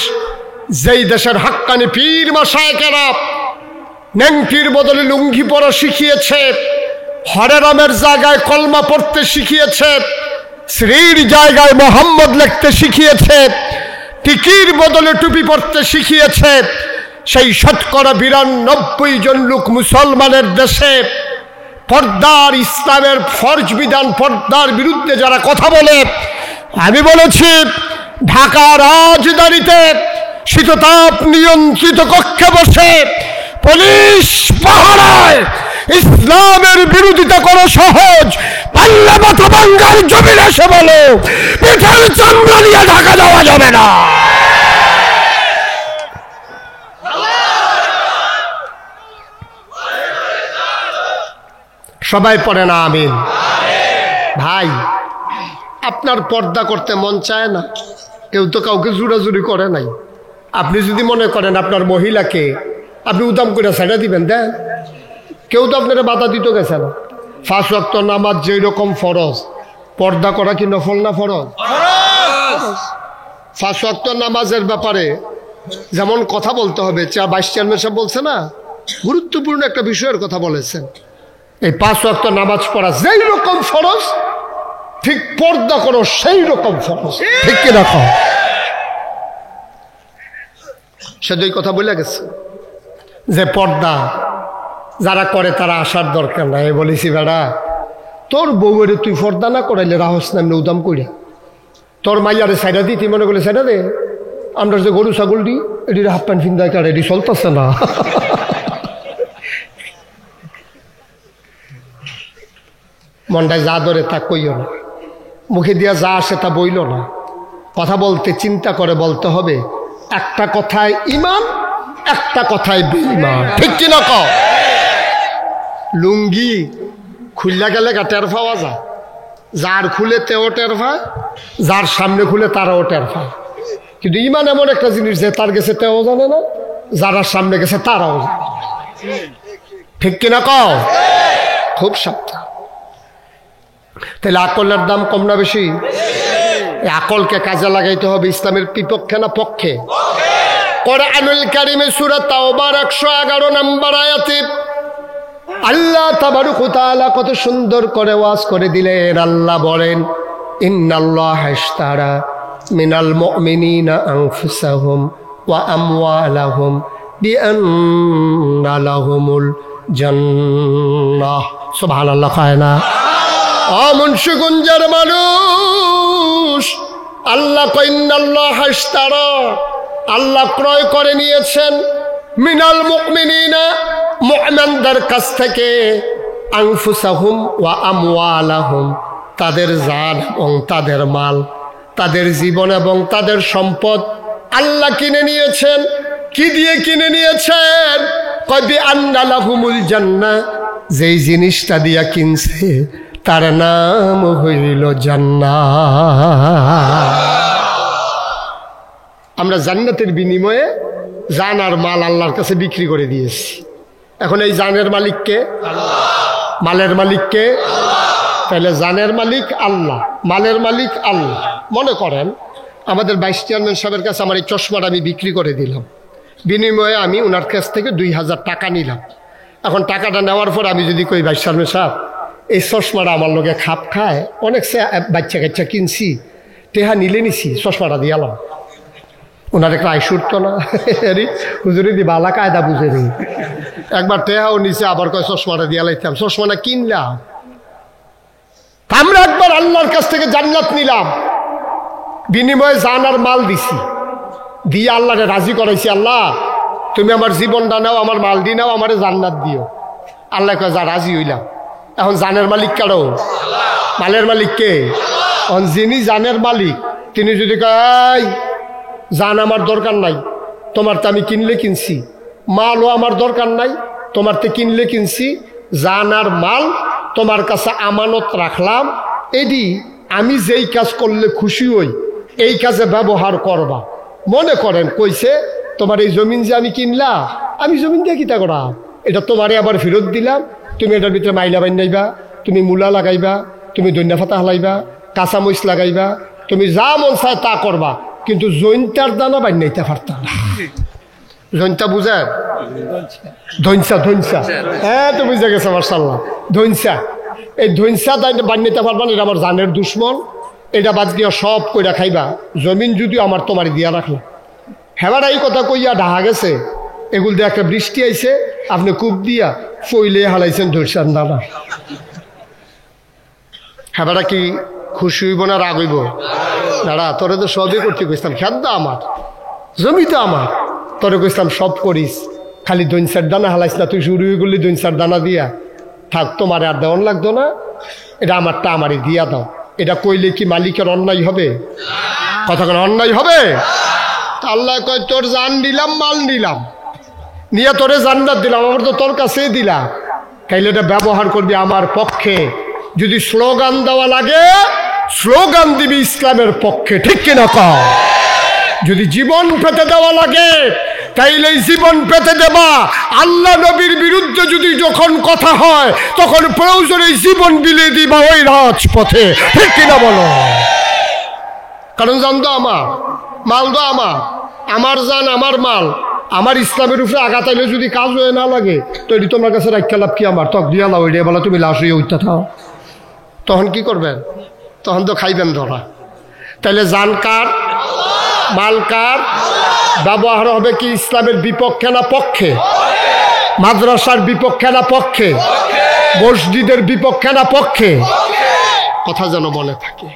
Speaker 1: যেই দেশের হাক্কানি পীর মাশায়েখেরা নেংটির বদলে লুঙ্গি পরা শিখিয়েছে, হরে রামের জায়গায় কলমা পড়তে শিখিয়েছে, শ্রীর জায়গায় মোহাম্মদ লিখতে শিখিয়েছে, টিকির বদলে টুপি পড়তে শিখিয়েছে, সেই 92% জন লোক মুসলমানের দেশে পর্দার, ইসলামের ফরজ বিধান পর্দার বিরুদ্ধে যারা কথা বলে, আমি বলেছি ঢাকা রাজধানীতে শীততাপ নিয়ন্ত্রিত কক্ষে বসে পুলিশ পাহারায় ইসলামের বিরোধিতা করা সহজ, পাল্লা মাথা ভাঙ্গার জমিনে এসে বলো পিঠের চামড়া নিয়ে ঢাকা যাওয়া যাবে না। সবাই পড়ে না আমিন। ভাই, আপনার পর্দা করতে মন চায় না, কেউ তো কাউকে জুড়াজুড়ি করে নাই। আপনি যদি মনে করেন আপনার মহিলাকে আপনি উদাম করে ছেড়ে দিবেন, দেন, কেউ তো আপনারা বাধা দিতে গেছে না। 5 ওয়াক্ত নামাজ যেই রকম ফরজ, পর্দা করা কি নফল না ফরজ? 5 ওয়াক্ত নামাজের ব্যাপারে যেমন কথা বলতে হবে, ভাইস চেয়ারম্যান সাহেব বলছে না, গুরুত্বপূর্ণ একটা বিষয়ের কথা বলেছেন। এই 5 ওয়াক্ত নামাজ পড়া যেই রকম ফরজ, ঠিক পর্দা করো সেই রকম ফরজ, ঠিক কি রাখো? সে দুই কথা বলে গেছে যে পর্দা যারা করে তারা আসার দরকার নাই। বলেছি বেড়া, তোর বউয়ের তুই পর্দা না করাইলে রাহস নামলে উদাম করিয়া, তোর মাইয়ারে সাইডা দিই, তুই মনে করলে সাইডা দে। আমরা যে গরু ছাগল দিই, এটির হাফ প্যান্ট ফিন্দায় কার, এটি চলতেছে না। মনটায় যা ধরে তা কইও না, মুখে দিয়া যা আসে তা বইল না। কথা বলতে চিন্তা করে বলতে হবে, একটা কথায় ইমান, একটা কথায় বেঈমান, ঠিক কিনা কও? লুঙ্গি খুললা গেলে টের পাওয়া যায়, যার খুলে তেও টের পায়, যার সামনে খুলে তারাও টের পায়। কিন্তু ইমান এমন একটা জিনিস যে তার গেছে তেও জানে না, যারা সামনে গেছে তারাও জানে, ঠিক কিনা কও? খুব সাবধান। তাহলে আকলের দাম কম না বেশি? এই আকলকে কাজে লাগাইতে হবে ইসলামের বিপক্ষে না পক্ষে? কোরআনুল কারীমে সূরা তাওবার 111 নম্বর আয়াতে আল্লাহ তাবারক ওয়া তাআলা কত সুন্দর করে ওয়াজ করে দিলেন। আল্লাহ বলেন, ইন্নাল্লাহা ইশতারা মিনাল মুমিনিনা আনফুসাহুম ওয়া আমওয়ালাহুম বিআন্না লাহুমুল জান্নাহ। সুবহানাল্লাহ। খায় না মুন্সিগঞ্জের মানুষ, আল্লাহ কয় ইন্নাল্লাহা ইশতারা, আল্লাহ ক্রয় করে নিয়েছেন মিনাল মুমিনিনা, মুমিনদের কাছ থেকে, আনফুসাহুম ওয়া আমওয়ালাহুম, তাদের জান এবং তাদের মাল, তাদের জীবন এবং তাদের সম্পদ আল্লাহ কিনে নিয়েছেন। কি দিয়ে কিনে নিয়েছেন? কয় বিআন্না লাহুমুল জান্নাহ, যেই জিনিসটা দিয়া কিনছে তার নাম হইল জান্নাত। আমরা জান্নাতের বিনিময়ে জান আর মাল আল্লাহর কাছে বিক্রি করে দিয়েছি। এখন এই জানের মালিককে? মালের মালিককে? তাহলে জানের মালিক আল্লাহ, মালের মালিক আল্লাহ। মনে করেন আমাদের ভাইস চেয়ারম্যান সাহেবের কাছে আমার এই চশমাটা আমি বিক্রি করে দিলাম, বিনিময়ে আমি ওনার কাছ থেকে 2000 টাকা নিলাম। এখন টাকাটা নেওয়ার পর আমি যদি কই ভাইস চেয়ারম্যান সাহেব এই চশমাটা আমার লোকে খাপ খায়, অনেক সে বাচ্চা কাচ্চা কিনছি, টেহা নিলে নিছি, চশমাটা দিয়ালাম, ওনার একটা আয় সুরত না? হুজুরি দি বালা কায়দা বুঝে নি। একবার টেহাও নিচে, আবার কয় চশমাটা দিয়া লাইতাম, চশমাটা কিনলাম। আমরা একবার আল্লাহর কাছ থেকে জান্নাত নিলাম, বিনিময়ে জান আর মাল দিছি, দিয়ে আল্লাহরে রাজি করাইছি, আল্লাহ তুমি আমার জীবনটা নাও, আমার মাল দিয়ে নাও, আমারে জান্নাত দিও। আল্লাহ কয় যা, রাজি হইলাম। এখন জানের মালিক কারো? মালের মালিক কে? এখন যিনি জানের মালিক তিনি যদি কয় জান আমার দরকার নাই, তোমার তো আমি কিনলে কিনছি, মালও আমার দরকার নাই, তোমার তো কিনলে কিনছি, জান আর মাল তোমার কাছে আমানত রাখলাম, এডি আমি যেই কাজ করলে খুশি হই এই কাজে ব্যবহার করবা। মনে করেন কইছে তোমার এই জমিন যে আমি কিনলাম, আমি জমিন দিয়ে কিতা করা, এটা তোমারে আবার ফেরত দিলাম, তুমি এটার ভিতরে মাইলা বানাইবা, তুমি মূলা লাগাইবা, তুমি ধনিয়া পাতা হালাইবা, কাঁচামরিচ লাগাইবা, তুমি যা মন চায় তা করবা, কিন্তু জৈন্তার দানা বানাইতে পারতাম না। জৈন্তা বুঝেন? ধনসা, ধনসা, হ্যাঁ তো বুঝে গেছে মাশাআল্লাহ। ধনসা, এই ধনসা বানাইতে পারবা না, এটা আমার জানের দুশ্মন, এটা বাদ দিয়া সব কইরা খাইবা, জমিন যদিও আমার তোমার দিয়া রাখলাম। হেবার এই কথা কইয়া ঢাহা গেছে, এগুল দিয়ে একটা বৃষ্টি আইছে, আপনি কূপ দিয়া ফইলে হালাইছেন ধরছেন দাদা। হেবারা কি খুশি হইব না রাগ হইব? দাঁড়া, তোরে তো সবই করতে কইতাম, খেত আমার জমি তো আমার, তোরে কইতাম সব করিস, খালি দইনসার দানা হালাইস না, তুই শুরু হয়ে গেলি দইনসার দানা দিয়া থাক, তোমার আর দেওয়ান লাগতো না, এটা আমারটা আমারই দিয়া দাও। এটা কইলে কি মালিকের অন্যায় হবে? কতক্ষণ অন্যায় হবে? আল্লাহ কয় তোর জান দিলাম, মাল দিলাম, নিয়ে তোরে জান্নাত দিলাম, আমার তো তোর কাছেই দিলাম, তাইলে এটা ব্যবহার করবি আমার পক্ষে। যদি স্লোগান দেওয়া লাগে স্লোগান দিবি ইসলামের পক্ষে, ঠিক কিনা কও? যদি জীবন পেতে দেওয়া লাগে তাইলে জীবন পেতে দেবা। আল্লাহ নবীর বিরুদ্ধে যদি যখন কথা হয় তখন প্রয়োজনে জীবন বিলিয়ে দিবা ওই রাজপথে, ঠিক কিনা বলো? কারণ জান তো আমার, মাল তো আমার, আমার জান আমার মাল, আমার ইসলামের উপরে আঘাত আইলে যদি কাজ হয়ে না লাগে তো এটি তোমার কাছে রাখা লাভ কি? আমার তক দিয়া লাও, এটা বলা তুমি লাশ হয়ে উঠতে থাও, তখন কি করবেন? তখন তো খাইবেন ধরা। তাহলে জান কার, মাল কার? ব্যবহার হবে কি ইসলামের বিপক্ষে না পক্ষে? মাদ্রাসার বিপক্ষে না পক্ষে? মসজিদের বিপক্ষে না পক্ষে? কথা যেন মনে থাকে।